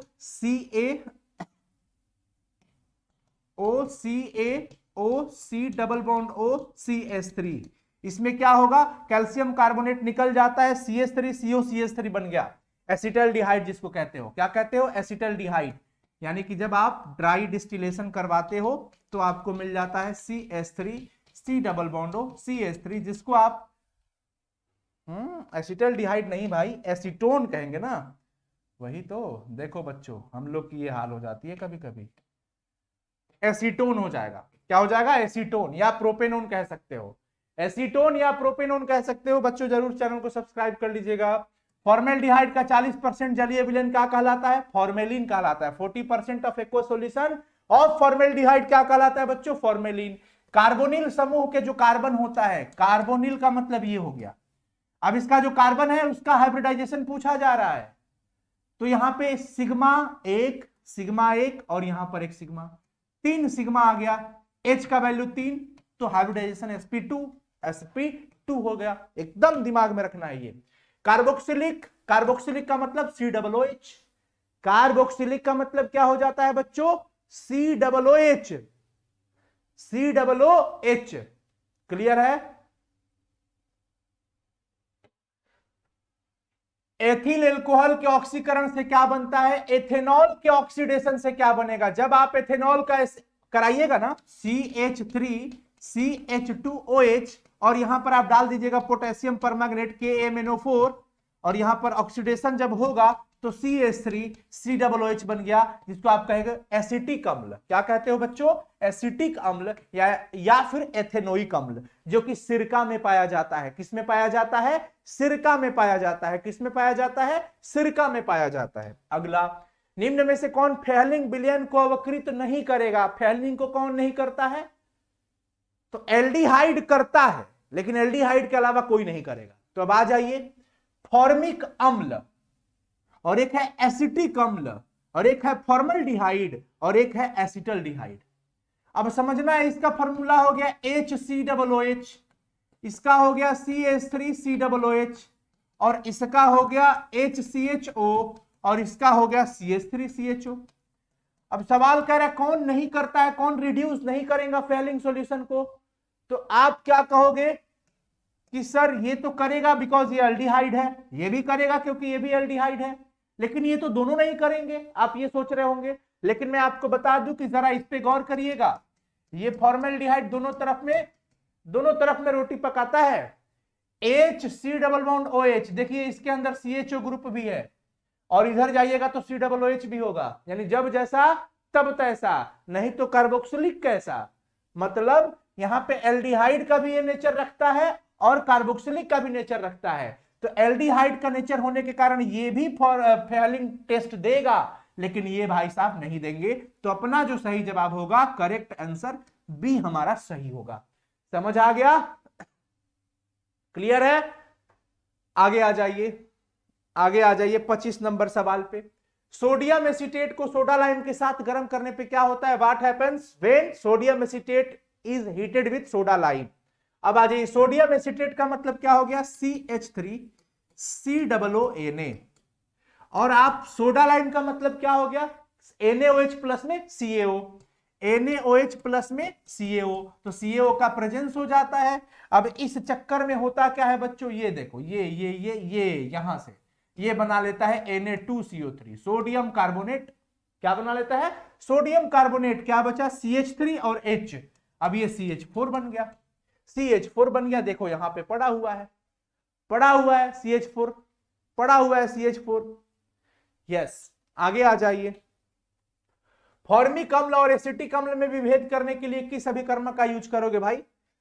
C double bond O CH3। इसमें क्या होगा? कैल्शियम कार्बोनेट निकल जाता है, CH3 CO CH3 बन गया एसिटल्डिहाइड, जिसको कहते हो क्या कहते हो? एसिटल्डिहाइड। यानी कि जब आप ड्राई डिस्टिलेशन करवाते हो तो आपको मिल जाता है CH3 C double bond O CH3, जिसको आप एसिटल्डिहाइड नहीं भाई, एसीटोन कहेंगे ना। वही तो देखो बच्चों, हम लोग की ये हाल हो जाती है कभी कभी। एसीटोन हो जाएगा। क्या हो जाएगा? एसीटोन या प्रोपेनोन कह सकते हो, एसीटोन या प्रोपेनोन कह सकते हो। बच्चों जरूर चैनल को सब्सक्राइब कर लीजिएगा। फॉर्मेल्डिहाइड का 40% जलीय विलयन क्या कहलाता है? फॉर्मेलिन कहलाता है। 40% of aqueous solution of formaldehyde क्या कहलाता है बच्चों? फॉर्मेलिन। कार्बोनिल समूह के जो कार्बन होता है, कार्बोनिल का मतलब ये हो गया। अब इसका जो कार्बन है उसका हाइब्रिडाइजेशन पूछा जा रहा है, तो यहां पे सिग्मा एक और यहां पर एक सिग्मा, 3 सिग्मा आ गया, H का वैल्यू 3, तो हाइब्रिडाइजेशन sp2 हो गया। एकदम दिमाग में रखना है ये। कार्बोक्सिलिक का मतलब COOH। कार्बोक्सिलिक का मतलब क्या हो जाता है बच्चों? COOH। क्लियर है? एथिल एल्कोहल के ऑक्सीकरण से क्या बनता है? एथेनॉल के ऑक्सीडेशन से क्या बनेगा? जब आप एथेनॉल का कराइएगा ना, CH3CH2OH, और यहां पर आप डाल दीजिएगा पोटेशियम परमैंगनेट KMnO4, और यहां पर ऑक्सीडेशन जब होगा तो CH3COOH बन गया, जिसको आप कहेंगे एसिटिक अम्ल। क्या कहते हो बच्चों? एसिटिक अम्ल या फिर एथेनोइक अम्ल, जो कि सिरका में पाया जाता है। किस में पाया जाता है? सिरका में पाया जाता है। किस में पाया जाता है? सिरका में पाया जाता है। अगला, निम्न में से कौन फेलिंग विलयन को अवकृत नहीं करेगा? फेलिंग को कौन नहीं करता है? तो एल्डिहाइड करता है, लेकिन एल्डिहाइड के अलावा कोई नहीं करेगा। तो अब आ जाइए, फॉर्मिक अम्ल और एक है एसिटिक अम्ल और एक है फॉर्मल्डिहाइड और एक है एसिटल्डिहाइड। अब समझना है, इसका फॉर्मूला हो गया HCOOH, इसका हो गया CH3COOH, और इसका हो गया HCHO, और इसका हो गया CH3CHO। अब सवाल कह रहा है कौन नहीं करता है, कौन रिड्यूस नहीं करेगा फेलिंग सॉल्यूशन को? तो आप क्या कहोगे कि सर ये तो करेगा बिकॉज ये एल्डिहाइड है, ये भी करेगा क्योंकि ये भी एल्डिहाइड है, लेकिन ये तो दोनों नहीं करेंगे, आप ये सोच रहे होंगे। लेकिन मैं आपको बता दूं कि जरा इस पे गौर करिएगा, ये फॉर्मेल्डिहाइड दोनों तरफ में रोटी पकाता है। HC डबल बॉन्ड OH, देखिए इसके अंदर CHO ग्रुप भी है, और इधर जाइएगा तो COOH भी होगा, यानी जब जैसा तब तैसा, नहीं तो कार्बोक्सिलिक कैसा। मतलब यहां पे एल्डिहाइड का भी ये नेचर रखता है और कार्बोक्सिलिक का भी नेचर रखता है। तो एल्डिहाइड का नेचर होने के कारण ये भी फेलिंग टेस्ट देगा, लेकिन ये भाई साहब नहीं देंगे। तो अपना जो सही जवाब होगा, करेक्ट आंसर बी हमारा सही होगा। समझ आ गया? क्लियर है? आगे आ जाइए 25 नंबर सवाल पे। सोडियम एसीटेट को सोडा लाइम के साथ गर्म करने पे क्या होता है? What happens when sodium acetate is heated with soda lime. अब आ जाइए, सोडियम एसीटेट का मतलब क्या हो गया? CH3COONA, और आप सोडा लाइम का मतलब क्या हो गया? NaOH प्लस में CaO, NaOH प्लस में CaO, तो CaO का प्रेजेंस हो जाता है। अब इस चक्कर में होता क्या है बच्चों, ये देखो, ये यहां से ये बना लेता है Na2CO3, सोडियम कार्बोनेट। क्या बना लेता है? Sodium carbonate. क्या बचा? CH3 और H। अब ये CH4 बन गया, देखो यहां पे पड़ा हुआ है। पड़ा हुआ है CH4, पड़ा हुआ है CH4। यस, आगे आ जाइए। फॉर्मिक अम्ल और एसिटिक अम्ल में विभेद करने के लिए किस अभिकर्मक का यूज करोगे भाई?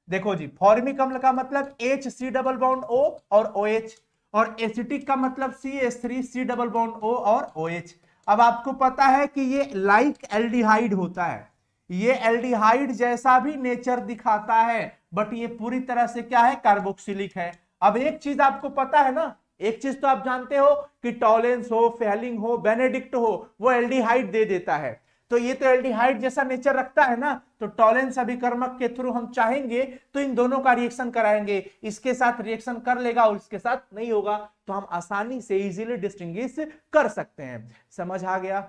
देखो जी, फॉर्मिक अम्ल का मतलब HC डबल बॉन्ड O और OH, और एसिटिक का मतलब CH3C डबल बॉन्ड O और OH। अब आपको पता है कि ये लाइक एल्डिहाइड होता है, ये एल्डिहाइड जैसा भी नेचर दिखाता है, बट ये पूरी तरह से क्या है, कार्बोक्सिलिक है। अब एक चीज आपको पता है ना, एक चीज तो आप जानते हो कि टॉलेंस हो, फेलिंग हो, बेनेडिक्ट हो, वो एल्डिहाइड दे देता है। तो ये तो एल्डिहाइड जैसा नेचर रखता है ना, तो टॉलेंस अभिकर्मक के थ्रू हम चाहेंगे तो इन दोनों का रिएक्शन कराएंगे, इसके साथ रिएक्शन कर लेगा और इसके साथ नहीं होगा, तो हम आसानी से इजीली डिस्टिंग्विश कर सकते हैं। समझ आ गया?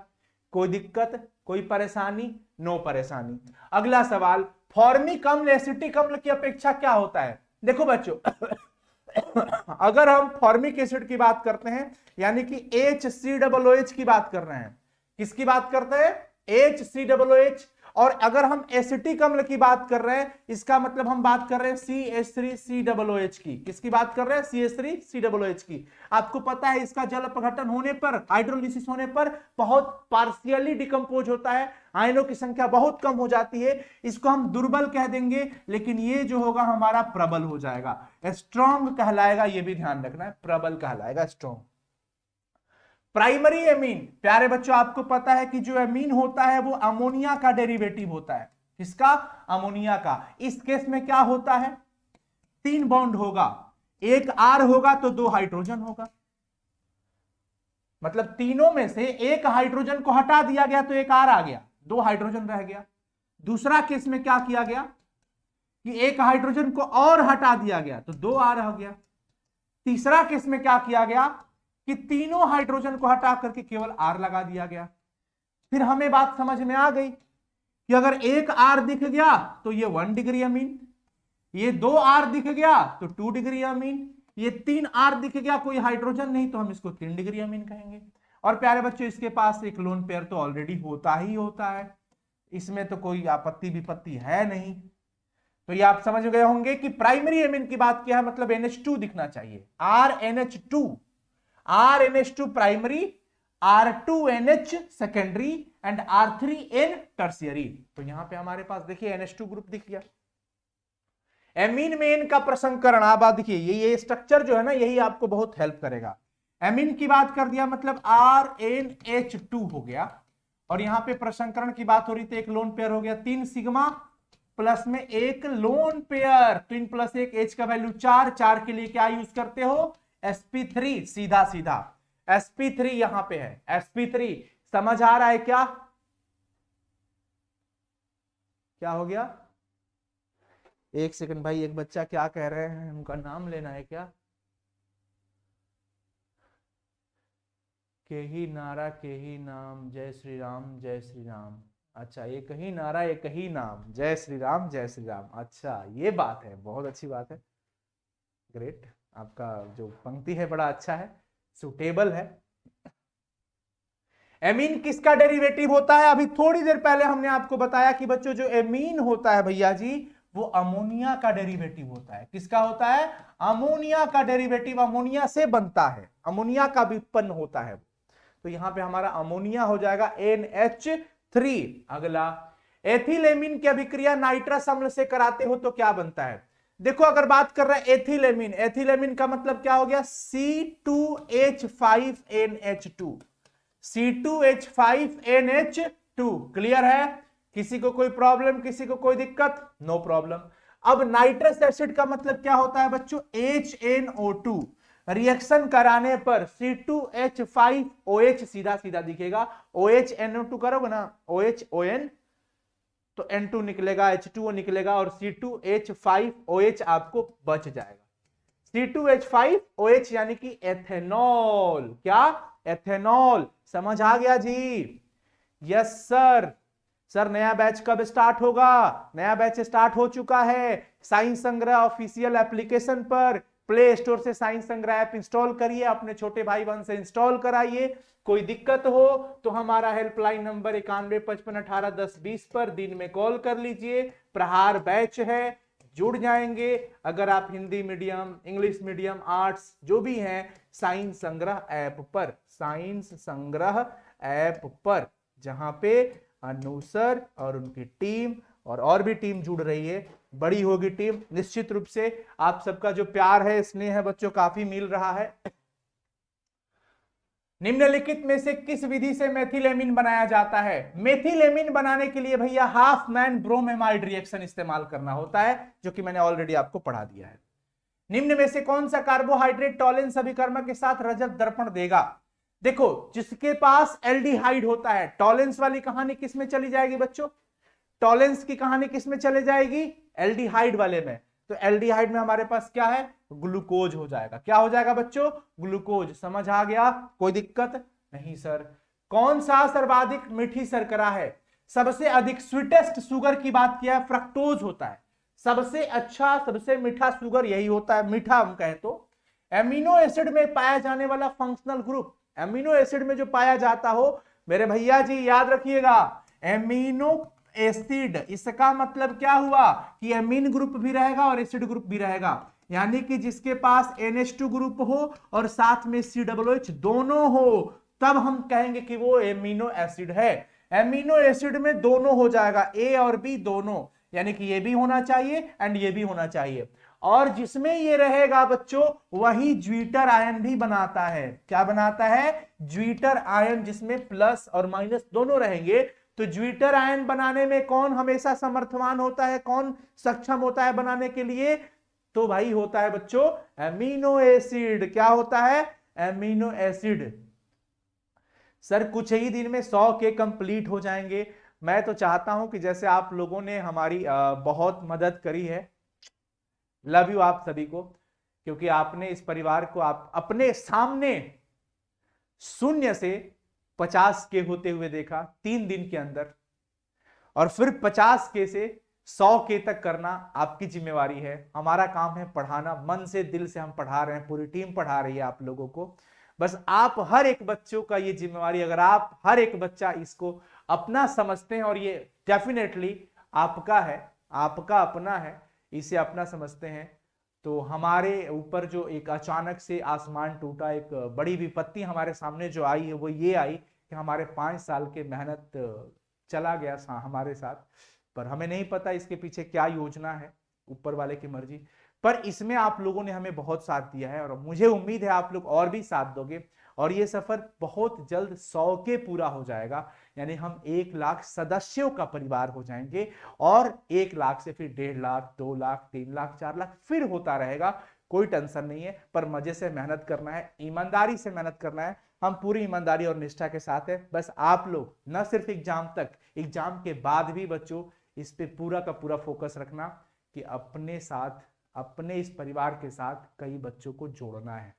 कोई दिक्कत, कोई परेशानी? नो परेशानी। अगला सवाल, फॉर्मिक अम्ल एसिटिक अम्ल की अपेक्षा क्या होता है? देखो बच्चों अगर हम फॉर्मिक एसिड की बात करते हैं, यानी कि HCOOH की बात कर रहे हैं, किसकी बात करते हैं? HCOOH। और अगर हम एसिटिक अम्ल की बात कर रहे हैं, इसका मतलब हम बात कर रहे हैं CH3COOH की। किसकी बात कर रहे हैं? CH3COOH की। आपको पता है इसका जल अपघटन होने पर, हाइड्रोलिसिस होने पर बहुत पार्शियली डिकम्पोज होता है, आयनों की संख्या बहुत कम हो जाती है, इसको हम दुर्बल कह देंगे, लेकिन ये जो होगा हमारा प्रबल हो जाएगा, स्ट्रॉन्ग कहलाएगा। ये भी ध्यान रखना है, प्रबल कहलाएगा, स्ट्रॉन्ग। प्राइमरी एमीन, प्यारे बच्चों आपको पता है कि जो एमीन होता है वो अमोनिया का डेरिवेटिव होता है। किसका? अमोनिया का। इस केस में क्या होता है? 3 बॉन्ड होगा, एक R होगा तो 2 हाइड्रोजन होगा, मतलब तीनों में से एक हाइड्रोजन को हटा दिया गया तो एक R आ गया, 2 हाइड्रोजन रह गया। दूसरा केस में क्या किया गया कि एक हाइड्रोजन को और हटा दिया गया तो 2 R हो गया। तीसरा केस में क्या किया गया कि तीनों हाइड्रोजन को हटा करके केवल R लगा दिया गया। फिर हमें बात समझ में आ गई कि अगर एक R दिख गया तो ये 1 डिग्री अमीन, ये 2 R दिख गया तो 2 डिग्री अमीन, ये 3 R दिख गया कोई हाइड्रोजन नहीं तो हम इसको 3 डिग्री अमीन कहेंगे। और प्यारे बच्चों इसके पास एक लोन पेयर तो ऑलरेडी होता ही होता है, इसमें तो कोई आपत्ति विपत्ति है नहीं। तो ये आप समझ गए होंगे कि प्राइमरी एमीन की बात किया है, मतलब NH2 दिखना चाहिए, RNH2, RNH2 primary, R2NH secondary and R3N tertiary. तो यहां पे हमारे पास देखिए NH2 ग्रुप दिख गया। एमीन में N का प्रसंकरण, आप देखिए ये स्ट्रक्चर जो है ना, यही आपको बहुत हेल्प करेगा। एमीन की बात कर दिया मतलब RNH2 हो गया, और यहां पे प्रसंकरण की बात हो रही थी, एक लोन पेयर हो गया, 3 सिग्मा प्लस में एक लोन पेयर, 3 प्लस 1, H का वैल्यू 4, 4 के लिए क्या यूज करते हो? sp3, सीधा सीधा sp3 यहां पे है, sp3। समझ आ रहा है क्या? क्या हो गया? एक सेकंड भाई, एक बच्चा क्या कह रहे हैं, उनका नाम लेना है क्या? के ही नारा के ही नाम, जय श्री राम जय श्री राम। अच्छा, एक ही नारा एक ही नाम, जय श्री राम जय श्री राम। अच्छा ये बात है, बहुत अच्छी बात है, ग्रेट। आपका जो पंक्ति है बड़ा अच्छा है, सुटेबल है। एमीन किसका डेरिवेटिव होता है? अभी थोड़ी देर पहले हमने आपको बताया कि बच्चों जो एमीन होता है भैया जी, वो अमोनिया का डेरिवेटिव होता है। किसका होता है? अमोनिया का डेरिवेटिव, अमोनिया से बनता है, अमोनिया का व्युत्पन्न होता है। तो यहां पे हमारा अमोनिया हो जाएगा NH3। अगला, एथिलेमीन की अभिक्रिया नाइट्रस अम्ल से कराते हो तो क्या बनता है? देखो अगर बात कर रहे हैं एथिलेमीन, एथिलेमीन का मतलब क्या हो गया? C2H5NH2, C2H5NH2। क्लियर है? किसी को कोई प्रॉब्लम, किसी को कोई दिक्कत? No problem. अब नाइट्रस एसिड का मतलब क्या होता है बच्चों? HNO2। रिएक्शन कराने पर C2H5OH सीधा सीधा दिखेगा, OHNO2 करोगे ना, OHON तो N2 निकलेगा, H2O निकलेगा और C2H5OH आपको बच जाएगा। C2H5OH यानी कि एथेनॉल। क्या? एथेनॉल। समझ आ गया जी? Yes sir. सर नया बैच कब स्टार्ट होगा? नया बैच स्टार्ट हो चुका है। साइंस संग्रह ऑफिशियल एप्लीकेशन पर प्ले स्टोर से साइंस संग्रह ऐप इंस्टॉल करिए, अपने छोटे भाई बहन से इंस्टॉल कराइए। कोई दिक्कत हो तो हमारा हेल्पलाइन नंबर 9155181020 पर दिन में कॉल कर लीजिए। प्रहार बैच है, जुड़ जाएंगे। अगर आप Hindi medium, English medium, arts जो भी हैं, साइंस संग्रह ऐप पर, साइंस संग्रह ऐप पर, जहां पे अनु सर और उनकी टीम और भी टीम जुड़ रही है, बड़ी होगी टीम। निश्चित रूप से आप सबका जो प्यार है, स्नेह है बच्चों, काफी मिल रहा है। निम्नलिखित में से किस विधि से मेथिलेमिन बनाया जाता है? मेथिलेमिन बनाने के लिए भैया हाफमैन ब्रोमेमाइड रिएक्शन इस्तेमाल करना होता है, जो कि मैंने ऑलरेडी आपको पढ़ा दिया है। निम्न में से कौन सा कार्बोहाइड्रेट टॉलेंस अभिकर्मक के साथ रजत दर्पण देगा? देखो, जिसके पास एल्डिहाइड होता है, टॉलेंस वाली कहानी किसमें चली जाएगी बच्चों? टॉलेंस की कहानी किसमें चले जाएगी? एल्डिहाइड वाले में। तो एल्डिहाइड में हमारे पास क्या है? ग्लूकोज हो जाएगा। क्या हो जाएगा बच्चों? ग्लूकोज। समझ आ गया? कोई दिक्कत नहीं सर। कौन सा सर्वाधिक मीठी शर्करा है? सबसे अधिक स्वीटेस्ट शुगर की बात किया है, फ्रक्टोज होता है। सबसे अच्छा, सबसे मीठा शुगर यही होता है, मीठा हम कहें तो। एमिनो एसिड में पाया जाने वाला फंक्शनल ग्रुप, एमिनो एसिड में जो पाया जाता हो, मेरे भैया जी याद रखिएगा, एमिनो एसिड, इसका मतलब क्या हुआ कि एमीन ग्रुप भी रहेगा और एसिड ग्रुप भी रहेगा। यानी कि जिसके पास NH2 ग्रुप हो और साथ में COOH दोनों हो, तब हम कहेंगे कि वो एमिनो एसिड है। एमिनो एसिड में दोनों हो जाएगा, A और B दोनों, यानी कि ये भी होना चाहिए एंड ये भी होना चाहिए। और जिसमें ये रहेगा बच्चों, वही ज्वीटर आयन भी बनाता है। क्या बनाता है? ज्वीटर आयन, जिसमें प्लस और माइनस दोनों रहेंगे। तो ज्वीटर आयन बनाने में कौन हमेशा समर्थवान होता है, कौन सक्षम होता है बनाने के लिए? तो भाई होता है बच्चों एमिनो एसिड। क्या होता है? Amino acid. सर कुछ ही दिन में 100 के कंप्लीट हो जाएंगे। मैं तो चाहता हूं कि जैसे आप लोगों ने हमारी बहुत मदद करी है, लव यू आप सभी को, क्योंकि आपने इस परिवार को आप अपने सामने शून्य से 50 के होते हुए देखा 3 दिन के अंदर, और फिर 50 के से 100 के तक करना आपकी जिम्मेवारी है। हमारा काम है पढ़ाना, मन से दिल से हम पढ़ा रहे हैं, पूरी टीम पढ़ा रही है आप लोगों को। बस आप हर एक बच्चों का ये जिम्मेवारी, अगर आप हर एक बच्चा इसको अपना समझते हैं, और ये डेफिनेटली आपका है, आपका अपना है, इसे अपना समझते हैं, तो हमारे ऊपर जो एक अचानक से आसमान टूटा, एक बड़ी विपत्ति हमारे सामने जो आई है, वो ये आई कि हमारे 5 साल के मेहनत चला गया हमारे साथ। पर हमें नहीं पता इसके पीछे क्या योजना है, ऊपर वाले की मर्जी। पर इसमें आप लोगों ने हमें बहुत साथ दिया है, और मुझे उम्मीद है आप लोग और भी साथ दोगे, और ये सफर बहुत जल्द 100 के पूरा हो जाएगा। यानी हम 1 लाख सदस्यों का परिवार हो जाएंगे, और 1 लाख से फिर 1.5 लाख, 2 लाख, 3 लाख, 4 लाख फिर होता रहेगा। कोई टेंशन नहीं है, पर मजे से मेहनत करना है, ईमानदारी से मेहनत करना है। हम पूरी ईमानदारी और निष्ठा के साथ है। बस आप लोग न सिर्फ एग्जाम तक, एग्जाम के बाद भी बच्चों इस पे पूरा का पूरा फोकस रखना कि अपने साथ, अपने इस परिवार के साथ कई बच्चों को जोड़ना है।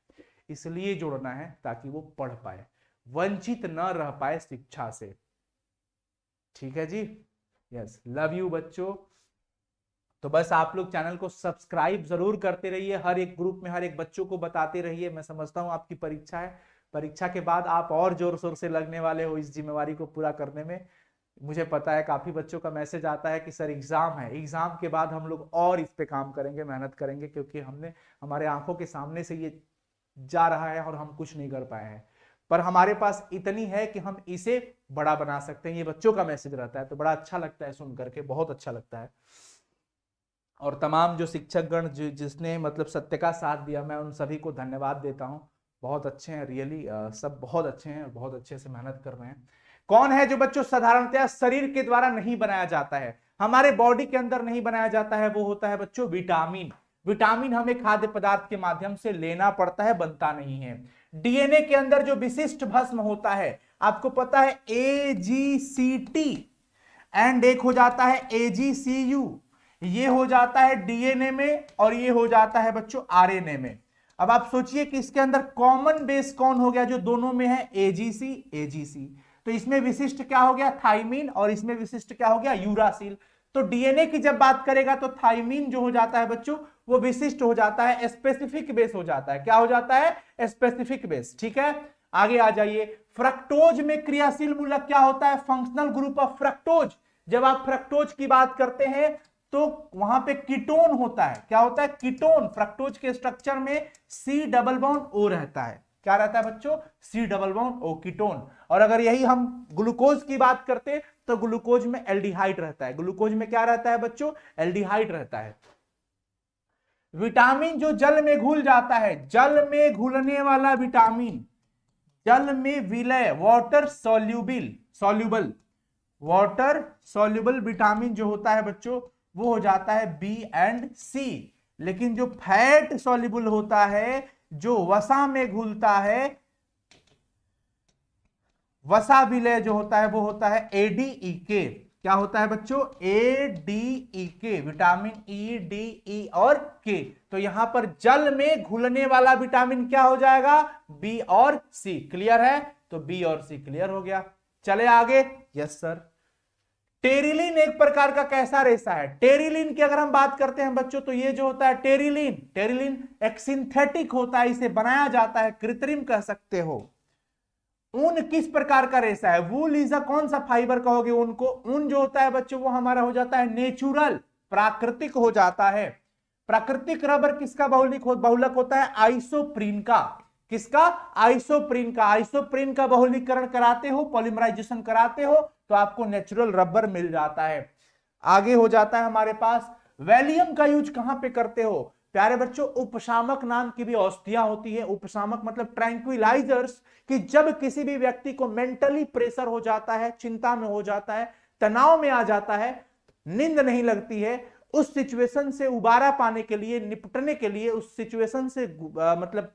इसलिए जोड़ना है ताकि वो पढ़ पाए, वंचित न रह पाए शिक्षा से। ठीक है जी? यस, लव यू बच्चों। तो बस आप लोग चैनल को सब्सक्राइब जरूर करते रहिए, हर एक ग्रुप में हर एक बच्चों को बताते रहिए। मैं समझता हूं आपकी परीक्षा है, परीक्षा के बाद आप और जोर शोर से लगने वाले हो इस जिम्मेवारी को पूरा करने में। मुझे पता है काफी बच्चों का मैसेज आता है कि सर एग्जाम है, एग्जाम के बाद हम लोग और इस पे काम करेंगे, मेहनत करेंगे, क्योंकि हमने, हमारे आंखों के सामने से ये जा रहा है और हम कुछ नहीं कर पाए हैं। पर हमारे पास इतनी है कि हम इसे बड़ा बना सकते हैं। ये बच्चों का मैसेज रहता है, तो बड़ा अच्छा लगता है सुन करके, बहुत अच्छा लगता है। और तमाम जो शिक्षक गण जिसने मतलब सत्य का साथ दिया, मैं उन सभी को धन्यवाद देता हूं। बहुत अच्छे हैं, रियली सब बहुत अच्छे हैं और बहुत अच्छे से मेहनत कर रहे हैं। कौन है जो बच्चों साधारणतया शरीर के द्वारा नहीं बनाया जाता है, हमारे बॉडी के अंदर नहीं बनाया जाता है? वो होता है बच्चों विटामिन। विटामिन हमें खाद्य पदार्थ के माध्यम से लेना पड़ता है, बनता नहीं है। डीएनए के अंदर जो विशिष्ट भस्म होता है, आपको पता है AGCT, एंड एक हो जाता है AGCU, ये हो जाता है डीएनए में और ये हो जाता है बच्चों आरएनए में। अब आप सोचिए कि इसके अंदर कॉमन बेस कौन हो गया जो दोनों में है? AGC। तो इसमें विशिष्ट क्या हो गया? थाइमीन, और इसमें विशिष्ट क्या हो गया? यूरासिल। तो डीएनए की जब बात करेगा तो थाइमीन जो हो जाता है बच्चों, वो विशिष्ट हो जाता है, स्पेसिफिक बेस हो जाता है। क्या हो जाता है? Specific base. ठीक है, आगे आ जाइए। फ्रक्टोज में क्रियाशील मूलक क्या होता है? Functional group of fructose. जब आप फ्रक्टोज की बात करते हैं तो वहां पे कीटोन होता है। क्या होता है? कीटोन। फ्रक्टोज के स्ट्रक्चर में C डबल बॉन्ड O रहता है। क्या रहता है बच्चों? C double bond O, ketone. और अगर यही हम ग्लूकोज की बात करते तो ग्लूकोज में एल्डिहाइड रहता है। ग्लूकोज में क्या रहता है बच्चों? एल्डिहाइड रहता है। विटामिन जो जल में घुल जाता है, जल में घुलने वाला विटामिन, जल में विलय, water soluble water soluble vitamin जो होता है बच्चों, वो हो जाता है बी एंड सी। लेकिन जो फैट सॉल्यूबल होता है, जो वसा में घुलता है, वसा विलय जो होता है, वो होता है ADEK। क्या होता है बच्चों? ADEK, vitamin E, D, E और K। तो यहां पर जल में घुलने वाला विटामिन क्या हो जाएगा? B और C। क्लियर है? तो B और C क्लियर हो गया। चले आगे। Yes sir. टेरिलिन एक प्रकार का कैसा रेशा है? टेरिलिन की अगर हम बात करते हैं बच्चों, तो ये जो होता है टेरिलिन एक सिंथेटिक होता है, इसे बनाया जाता है, कृत्रिम कह सकते हो। ऊन किस प्रकार का रेशा है? वूल इज कौन सा फाइबर कहोगे ऊन को? ऊन जो होता है बच्चों, वो हमारा हो जाता है नेचुरल, प्राकृतिक हो जाता है। प्राकृतिक रबर किसका बहुलक होता है? आइसोप्रीन का। किसका? आइसोप्रीन का। आइसोप्रीन का बहुलीकरण कराते हो, पॉलीमराइजेशन कराते हो, तो आपको नेचुरल रबर मिल जाता है। आगे हो जाता है हमारे पास, वैलियम का यूज कहां पे करते हो प्यारे बच्चों? उपशामक नाम की भी औषधियां होती है। उपशामक मतलब ट्रैंक्विलाइजर्स, कि जब किसी भी व्यक्ति को मेंटली प्रेशर हो जाता है, चिंता में हो जाता है, तनाव में आ जाता है, नींद नहीं लगती है, उस सिचुएशन से उबारा पाने के लिए, निपटने के लिए, उस सिचुएशन से मतलब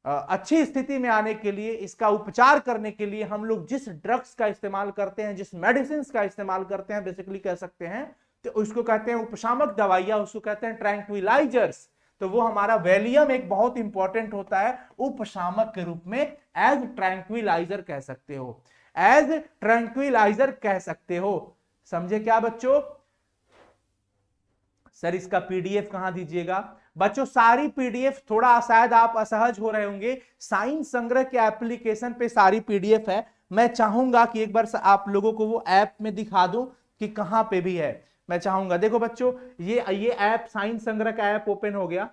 अच्छी स्थिति में आने के लिए, इसका उपचार करने के लिए हम लोग जिस ड्रग्स का इस्तेमाल करते हैं, जिस मेडिसिन का इस्तेमाल करते हैं, बेसिकली कह सकते हैं, तो उसको कहते हैं उपशामक दवाइयां, उसको कहते हैं ट्रैंक्विलाइजर्स। तो वो हमारा वैलियम एक बहुत इंपॉर्टेंट होता है उपशामक के रूप में, एज ट्रैंक्विलाइजर कह सकते हो, एज ट्रैंक्विलाइजर कह सकते हो। समझे क्या बच्चों? सर इसका पीडीएफ कहां दीजिएगा? बच्चों सारी पीडीएफ, थोड़ा शायद आप असहज हो रहे होंगे, साइंस संग्रह के एप्लीकेशन पे सारी पीडीएफ है। मैं चाहूंगा कि एक बार आप लोगों को वो ऐप में दिखा दूं कि कहां पे भी है। मैं चाहूंगा, देखो बच्चों, ये ऐप साइंस संग्रह का ऐप ओपन हो गया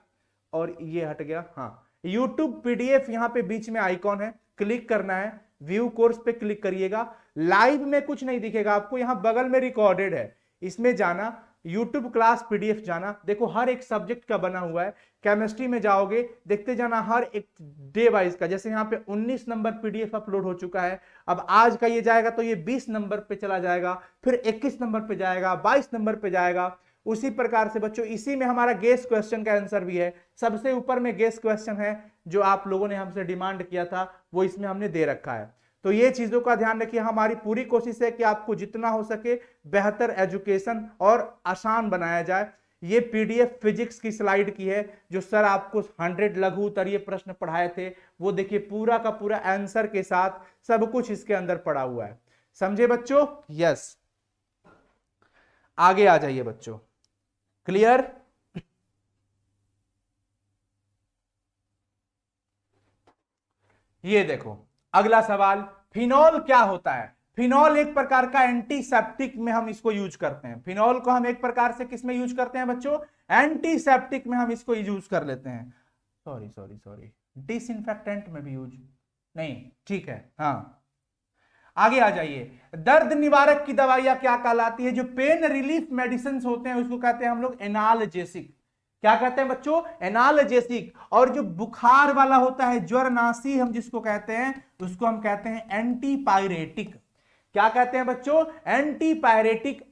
और ये हट गया। हाँ, यूट्यूब पीडीएफ यहां पे बीच में आइकॉन है, क्लिक करना है, व्यू कोर्स पे क्लिक करिएगा। लाइव में कुछ नहीं दिखेगा आपको, यहां बगल में रिकॉर्डेड है, इसमें जाना, यूट्यूब क्लास पीडीएफ जाना। देखो हर एक सब्जेक्ट का बना हुआ है। केमिस्ट्री में जाओगे, देखते जाना हर एक डे वाइज का। जैसे यहाँ पे 19 नंबर पीडीएफ अपलोड हो चुका है, अब आज का ये जाएगा तो ये 20 नंबर पे चला जाएगा, फिर 21 नंबर पे जाएगा, 22 नंबर पे जाएगा। उसी प्रकार से बच्चों इसी में हमारा गेस क्वेश्चन का आंसर भी है। सबसे ऊपर में गेस क्वेश्चन है, जो आप लोगों ने हमसे डिमांड किया था, वो इसमें हमने दे रखा है। तो ये चीजों का ध्यान रखिए। हमारी पूरी कोशिश है कि आपको जितना हो सके बेहतर एजुकेशन और आसान बनाया जाए। ये पीडीएफ फिजिक्स की स्लाइड की है, जो सर आपको 100 लघु उत्तरीय प्रश्न पढ़ाए थे, वो देखिए पूरा का पूरा आंसर के साथ सब कुछ इसके अंदर पड़ा हुआ है। समझे बच्चों? यस। आगे आ जाइए बच्चों। क्लियर? ये देखो अगला सवाल, फिनॉल क्या होता है? फिनॉल एक प्रकार का एंटीसेप्टिक में हम इसको यूज करते हैं। फिनॉल को हम एक प्रकार से किस में यूज करते हैं बच्चों? एंटीसेप्टिक में हम इसको यूज कर लेते हैं। सॉरी, डिसइंफेक्टेंट में भी यूज नहीं, ठीक है। हाँ, आगे आ जाइए। दर्द निवारक की दवाइयां क्या कहलाती है? जो पेन रिलीफ मेडिसिन होते हैं उसको कहते हैं हम लोग एनाल्जेसिक। क्या कहते हैं बच्चों? एनाल्जेसिक। और जो बुखार वाला होता है, ज्वरनाशी हम जिसको कहते हैं, उसको हम कहते हैं एंटीपायरेटिक। क्या कहते हैं बच्चों? एंटीपायरेटिक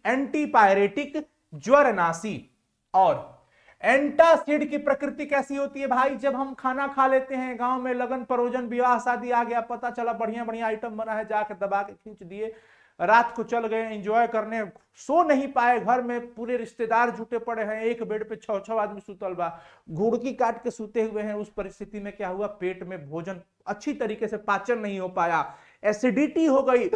ज्वरनाशी। और एंटासिड की प्रकृति कैसी होती है भाई? जब हम खाना खा लेते हैं, गांव में लगन परोजन विवाह शादी आ गया, पता चला बढ़िया बढ़िया आइटम बना है, जाके दबा के खींच दिए, रात को चल गए एंजॉय करने, सो नहीं पाए, घर में पूरे रिश्तेदार जुटे पड़े हैं, एक बेड पे 6 आदमी सुतल बा, घुड़की काट के सूते हुए हैं। उस परिस्थिति में क्या हुआ? पेट में भोजन अच्छी तरीके से पाचन नहीं हो पाया, एसिडिटी हो गई,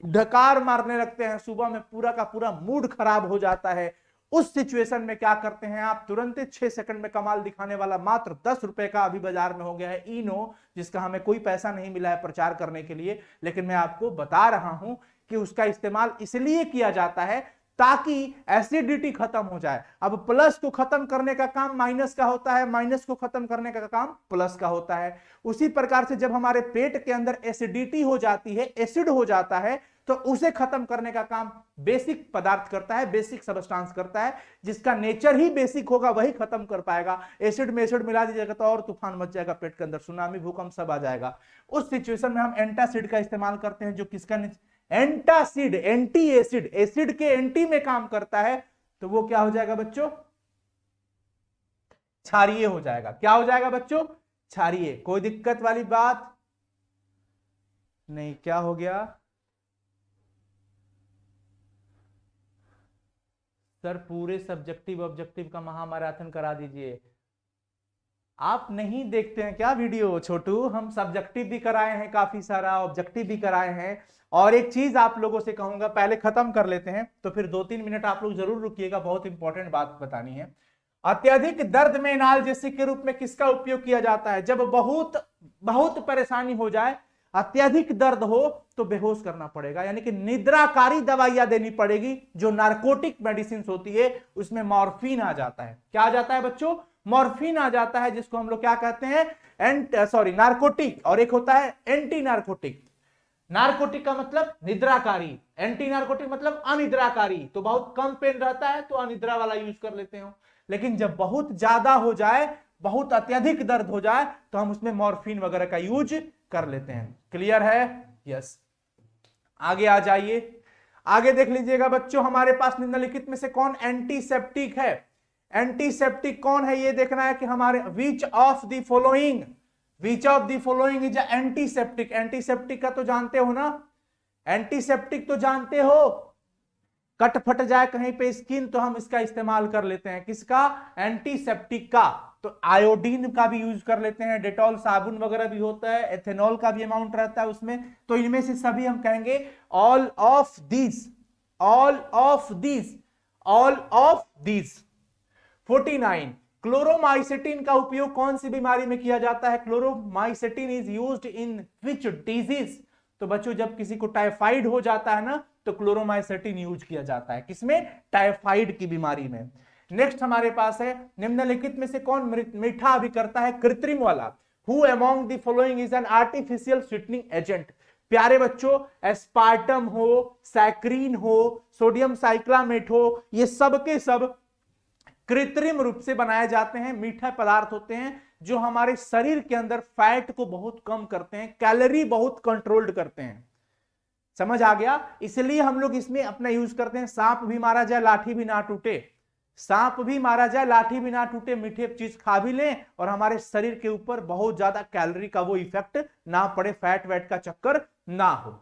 ढकार मारने लगते हैं, सुबह में पूरा का पूरा मूड खराब हो जाता है। उस सिचुएशन में क्या करते हैं आप? तुरंत 6 सेकंड में कमाल दिखाने वाला मात्र 10 रुपए का अभी बाजार में हो गया है इनो, जिसका हमें कोई पैसा नहीं मिला है प्रचार करने के लिए, लेकिन मैं आपको बता रहा हूं कि उसका इस्तेमाल इसलिए किया जाता है ताकि एसिडिटी खत्म हो जाए। अब प्लस को खत्म करने का काम माइनस का होता है, माइनस को खत्म करने का काम प्लस का होता है। उसी प्रकार से जब हमारे पेट के अंदर एसिडिटी हो जाती है, एसिड हो जाता है, तो उसे खत्म करने का काम बेसिक पदार्थ करता है, बेसिक सबस्टांस करता है, जिसका नेचर ही बेसिक होगा वही खत्म कर पाएगा। एसिड में एसिड मिला दीजिएगा तो और तूफान मच जाएगा, पेट के अंदर सुनामी भूकंप सब आ जाएगा। उस सिचुएशन में हम एंटासिड का इस्तेमाल करते हैं, जो किसका एंटासिड, एंटी एसिड, एसिड के एंटी में काम करता है। तो वो क्या हो जाएगा बच्चों? क्षारीय हो जाएगा। क्या हो जाएगा बच्चों? क्षारीय। कोई दिक्कत वाली बात नहीं। क्या हो गया सर? पूरे सब्जेक्टिव ऑब्जेक्टिव का महामैराथन करा दीजिए। आप नहीं देखते हैं क्या वीडियो छोटू? हम सब्जेक्टिव भी कराए हैं, काफी सारा ऑब्जेक्टिव भी कराए हैं। और एक चीज आप लोगों से कहूंगा, पहले खत्म कर लेते हैं, तो फिर 2-3 मिनट आप लोग जरूर रुकिएगा, बहुत इंपॉर्टेंट बात बतानी है। अत्यधिक दर्द में एनाल्जेसिक के रूप में किसका उपयोग किया जाता है? जब बहुत बहुत परेशानी हो जाए, अत्यधिक दर्द हो, तो बेहोश करना पड़ेगा, यानी कि निद्राकारी दवाइयां देनी पड़ेगी। जो नार्कोटिक मेडिसिन होती है उसमें मॉर्फिन आ जाता है। क्या आ जाता है बच्चों? मॉर्फिन आ जाता है, जिसको हम लोग क्या कहते हैं? नार्कोटिक। और एक होता है एंटी नार्कोटिक। नार्कोटिक का मतलब निद्राकारी, एंटी नार्कोटिक मतलब अनिद्राकारी। तो बहुत कम पेन रहता है तो अनिद्रा वाला यूज कर लेते हो, लेकिन जब बहुत ज्यादा हो जाए, बहुत अत्यधिक दर्द हो जाए, तो हम उसमें मॉर्फिन वगैरह का यूज कर लेते हैं। क्लियर है? यस। आगे आ जाइए, आगे देख लीजिएगा बच्चों, हमारे पास निम्नलिखित में से कौन एंटीसेप्टिक है? एंटीसेप्टिक कौन है ये देखना है कि हमारे which of the following is antiseptic. Antiseptic का तो जानते हो ना? एंटीसेप्टिक तो जानते हो, कट फट जाए कहीं पे स्किन तो हम इसका इस्तेमाल कर लेते हैं। किसका? एंटीसेप्टिक का। तो आयोडीन का भी यूज कर लेते हैं, डेटॉल साबुन वगैरह भी होता है, एथेनॉल का भी अमाउंट रहता है उसमें। तो इनमें से सभी हम कहेंगे all of these, all of these, all of these. 49 chloromycetin का उपयोग कौन सी बीमारी में किया जाता है? Chloromycetin is used in which disease? तो बच्चों जब किसी को टाइफाइड हो जाता है ना, तो क्लोरोमाइसेटिन यूज किया जाता है। किसमें? टाइफाइड की बीमारी में। नेक्स्ट हमारे पास है, निम्नलिखित में से कौन मीठा अभिकर्ता है? कृत्रिम वाला। Who among the following is an artificial sweetening agent? प्यारे बच्चों, एस्पार्टम हो, सैक्रीन हो, सोडियम साइक्लामेट हो, ये सब के सब कृत्रिम रूप से बनाए जाते हैं, मीठा पदार्थ होते हैं जो हमारे शरीर के अंदर फैट को बहुत कम करते हैं, कैलोरी बहुत कंट्रोल्ड करते हैं। समझ आ गया? इसलिए हम लोग इसमें अपना यूज करते हैं। सांप भी मारा जाए लाठी भी ना टूटे, सांप भी मारा जाए लाठी भी ना टूटे, मीठे चीज खा भी लें और हमारे शरीर के ऊपर बहुत ज्यादा कैलोरी का वो इफेक्ट ना पड़े, फैट वैट का चक्कर ना हो।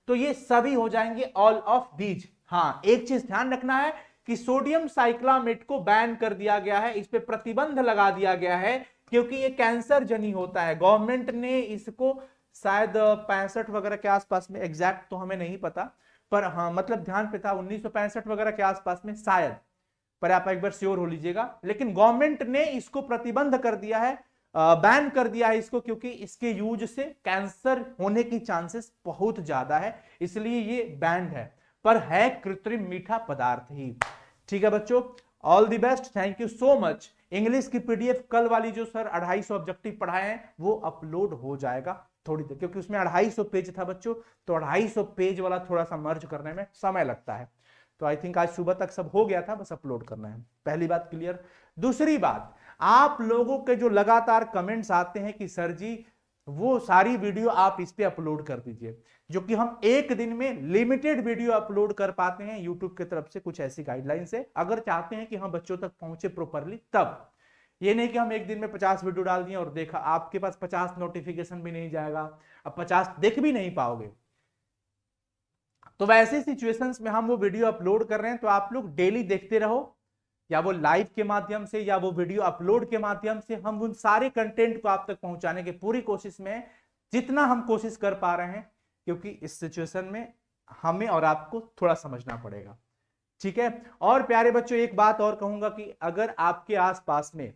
तो ये सभी हो जाएंगे ऑल ऑफ दीज। हाँ, एक चीज ध्यान रखना है कि सोडियम साइक्लामेट को बैन कर दिया गया है, इस पे प्रतिबंध लगा दिया गया है, क्योंककि ये कैंसर जनी होता है। गवर्नमेंट ने इसको शायद 65 वगैरह के आसपास में, एग्जैक्ट तो हमें नहीं पता, पर हाँ मतलब ध्यान पे था 1965 वगैरह के आसपास में शायद, पर आप एक बार श्योर हो लीजिएगा। लेकिन गवर्नमेंट ने इसको प्रतिबंध कर दिया है, बैन कर दिया है इसको, क्योंकि इसके यूज से कैंसर होने की चांसेस बहुत ज्यादा है, इसलिए ये बैंड है। पर है कृत्रिम मीठा पदार्थ ही। ठीक है बच्चों, all the best, thank you so much. English की पीडीएफ कल वाली जो सर 250 ऑब्जेक्टिव पढ़ाए हैं वो अपलोड हो जाएगा थोड़ी देर, क्योंकि उसमें 250 पेज था बच्चों, तो 250 पेज वाला थोड़ा सा मर्ज करने में समय लगता है। तो आई थिंक आज सुबह तक सब हो गया था, बस अपलोड करना है। पहली बात क्लियर। दूसरी बात, आप लोगों के जो लगातार कमेंट्स आते हैं कि सर जी वो सारी वीडियो आप इस पे अपलोड कर दीजिए, जो कि हम एक दिन में लिमिटेड वीडियो अपलोड कर पाते हैं यूट्यूब की तरफ से, कुछ ऐसी गाइडलाइंस है। अगर चाहते हैं कि हम बच्चों तक पहुंचे प्रॉपरली, तब ये नहीं कि हम एक दिन में 50 वीडियो डाल दिए और देखा, आपके पास 50 नोटिफिकेशन भी नहीं जाएगा, अब 50 देख भी नहीं पाओगे। तो वैसे सिचुएशंस में हम वो वीडियो अपलोड कर रहे हैं, तो आप लोग डेली देखते रहो, या वो लाइव के माध्यम से या वो वीडियो अपलोड के माध्यम से। हम उन सारे कंटेंट को आप तक पहुंचाने की पूरी कोशिश में, जितना हम कोशिश कर पा रहे हैं, क्योंकि इस सिचुएशन में हमें और आपको थोड़ा समझना पड़ेगा। ठीक है। और प्यारे बच्चों, एक बात और कहूंगा कि अगर आपके आसपास में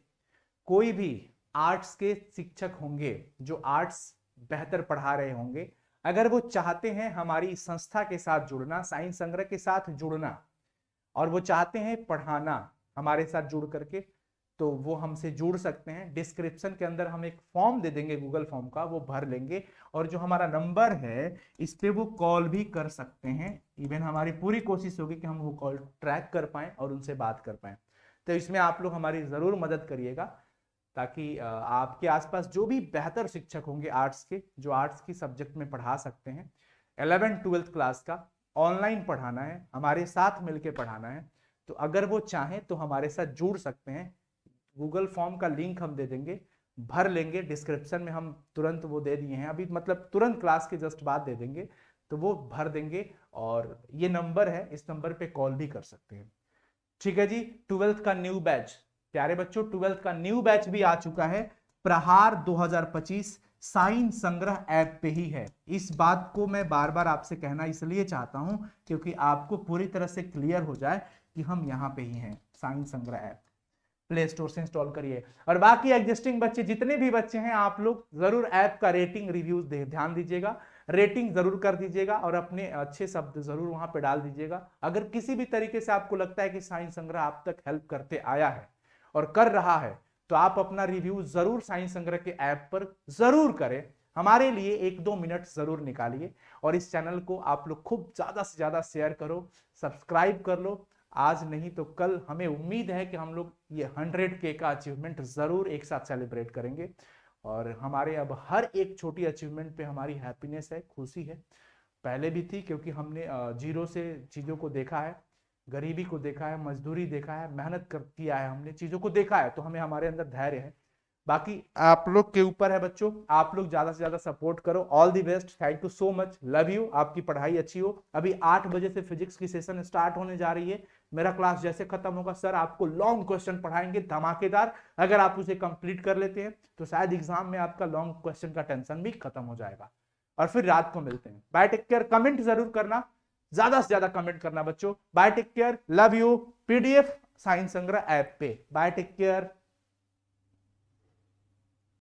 कोई भी आर्ट्स के शिक्षक होंगे जो आर्ट्स बेहतर पढ़ा रहे होंगे, अगर वो चाहते हैं हमारी संस्था के साथ जुड़ना, साइंस संग्रह के साथ जुड़ना, और वो चाहते हैं पढ़ाना हमारे साथ जुड़ करके, तो वो हमसे जुड़ सकते हैं। डिस्क्रिप्शन के अंदर हम एक फॉर्म दे देंगे गूगल फॉर्म का, वो भर लेंगे और जो हमारा नंबर है इस पे वो कॉल भी कर सकते हैं। इवन हमारी पूरी कोशिश होगी कि हम वो कॉल ट्रैक कर पाएं और उनसे बात कर पाएं। तो इसमें आप लोग हमारी जरूर मदद करिएगा, ताकि आपके आसपास जो भी बेहतर शिक्षक होंगे आर्ट्स के, जो आर्ट्स की सब्जेक्ट में पढ़ा सकते हैं, 11th-12th क्लास का ऑनलाइन पढ़ाना है, हमारे साथ मिलके पढ़ाना है, तो अगर वो चाहें तो हमारे साथ जुड़ सकते हैं। गूगल फॉर्म का लिंक हम दे देंगे, भर लेंगे, डिस्क्रिप्शन में हम तुरंत वो दे दिए हैं अभी, मतलब तुरंत क्लास के जस्ट बाद दे देंगे, तो वो भर देंगे और ये नंबर है, इस नंबर पे कॉल भी कर सकते हैं। ठीक है जी। 12th का न्यू बैच, प्यारे बच्चों 12th का न्यू बैच भी आ चुका है, प्रहार 2025 साइंस संग्रह ऐप पे ही है। इस बात को मैं बार बार आपसे कहना इसलिए चाहता हूं क्योंकि आपको पूरी तरह से क्लियर हो जाए कि हम यहाँ पे ही हैं। Science Sangrah app play store से इंस्टॉल करिए। और बाकी एग्जिस्टिंग बच्चे जितने भी बच्चे हैं, आप लोग जरूर ऐप का रेटिंग रिव्यूज ध्यान दीजिएगा, रेटिंग जरूर कर दीजिएगा और अपने अच्छे शब्द जरूर वहां पे डाल दीजिएगा। अगर किसी भी तरीके से आपको लगता है कि साइंस संग्रह आप तक हेल्प करते आया है और कर रहा है, तो आप अपना रिव्यू जरूर साइंस संग्रह के ऐप पर जरूर करें। हमारे लिए 1-2 मिनट जरूर निकालिए और इस चैनल को आप लोग खूब ज्यादा से ज्यादा शेयर करो, सब्सक्राइब कर लो। आज नहीं तो कल हमें उम्मीद है कि हम लोग ये 100K का अचीवमेंट जरूर एक साथ सेलिब्रेट करेंगे और हमारे अब हर एक छोटी अचीवमेंट पे हमारी हैप्पीनेस है, खुशी है। पहले भी थी क्योंकि हमने जीरो से चीजों को देखा है, गरीबी को देखा है, मजदूरी देखा है, मेहनत कर किया है, हमने चीजों को देखा है, तो हमें हमारे अंदर धैर्य है। बाकी आप लोग के ऊपर है बच्चों, आप लोग ज्यादा से ज्यादा सपोर्ट करो। All the best, thank you so much, love you. आपकी पढ़ाई अच्छी हो। अभी 8 बजे से फिजिक्स की सेशन स्टार्ट होने जा रही है। मेरा क्लास जैसे खत्म होगा सर आपको लॉन्ग क्वेश्चन पढ़ाएंगे धमाकेदार। अगर आप उसे कंप्लीट कर लेते हैं तो शायद एग्जाम में आपका लॉन्ग क्वेश्चन का टेंशन भी खत्म हो जाएगा। और फिर रात को मिलते हैं। Bye take care. कमेंट जरूर करना, ज्यादा से ज्यादा कमेंट करना बच्चों। Bye take care, love you. PDF science Sangrah app पे। Bye take care.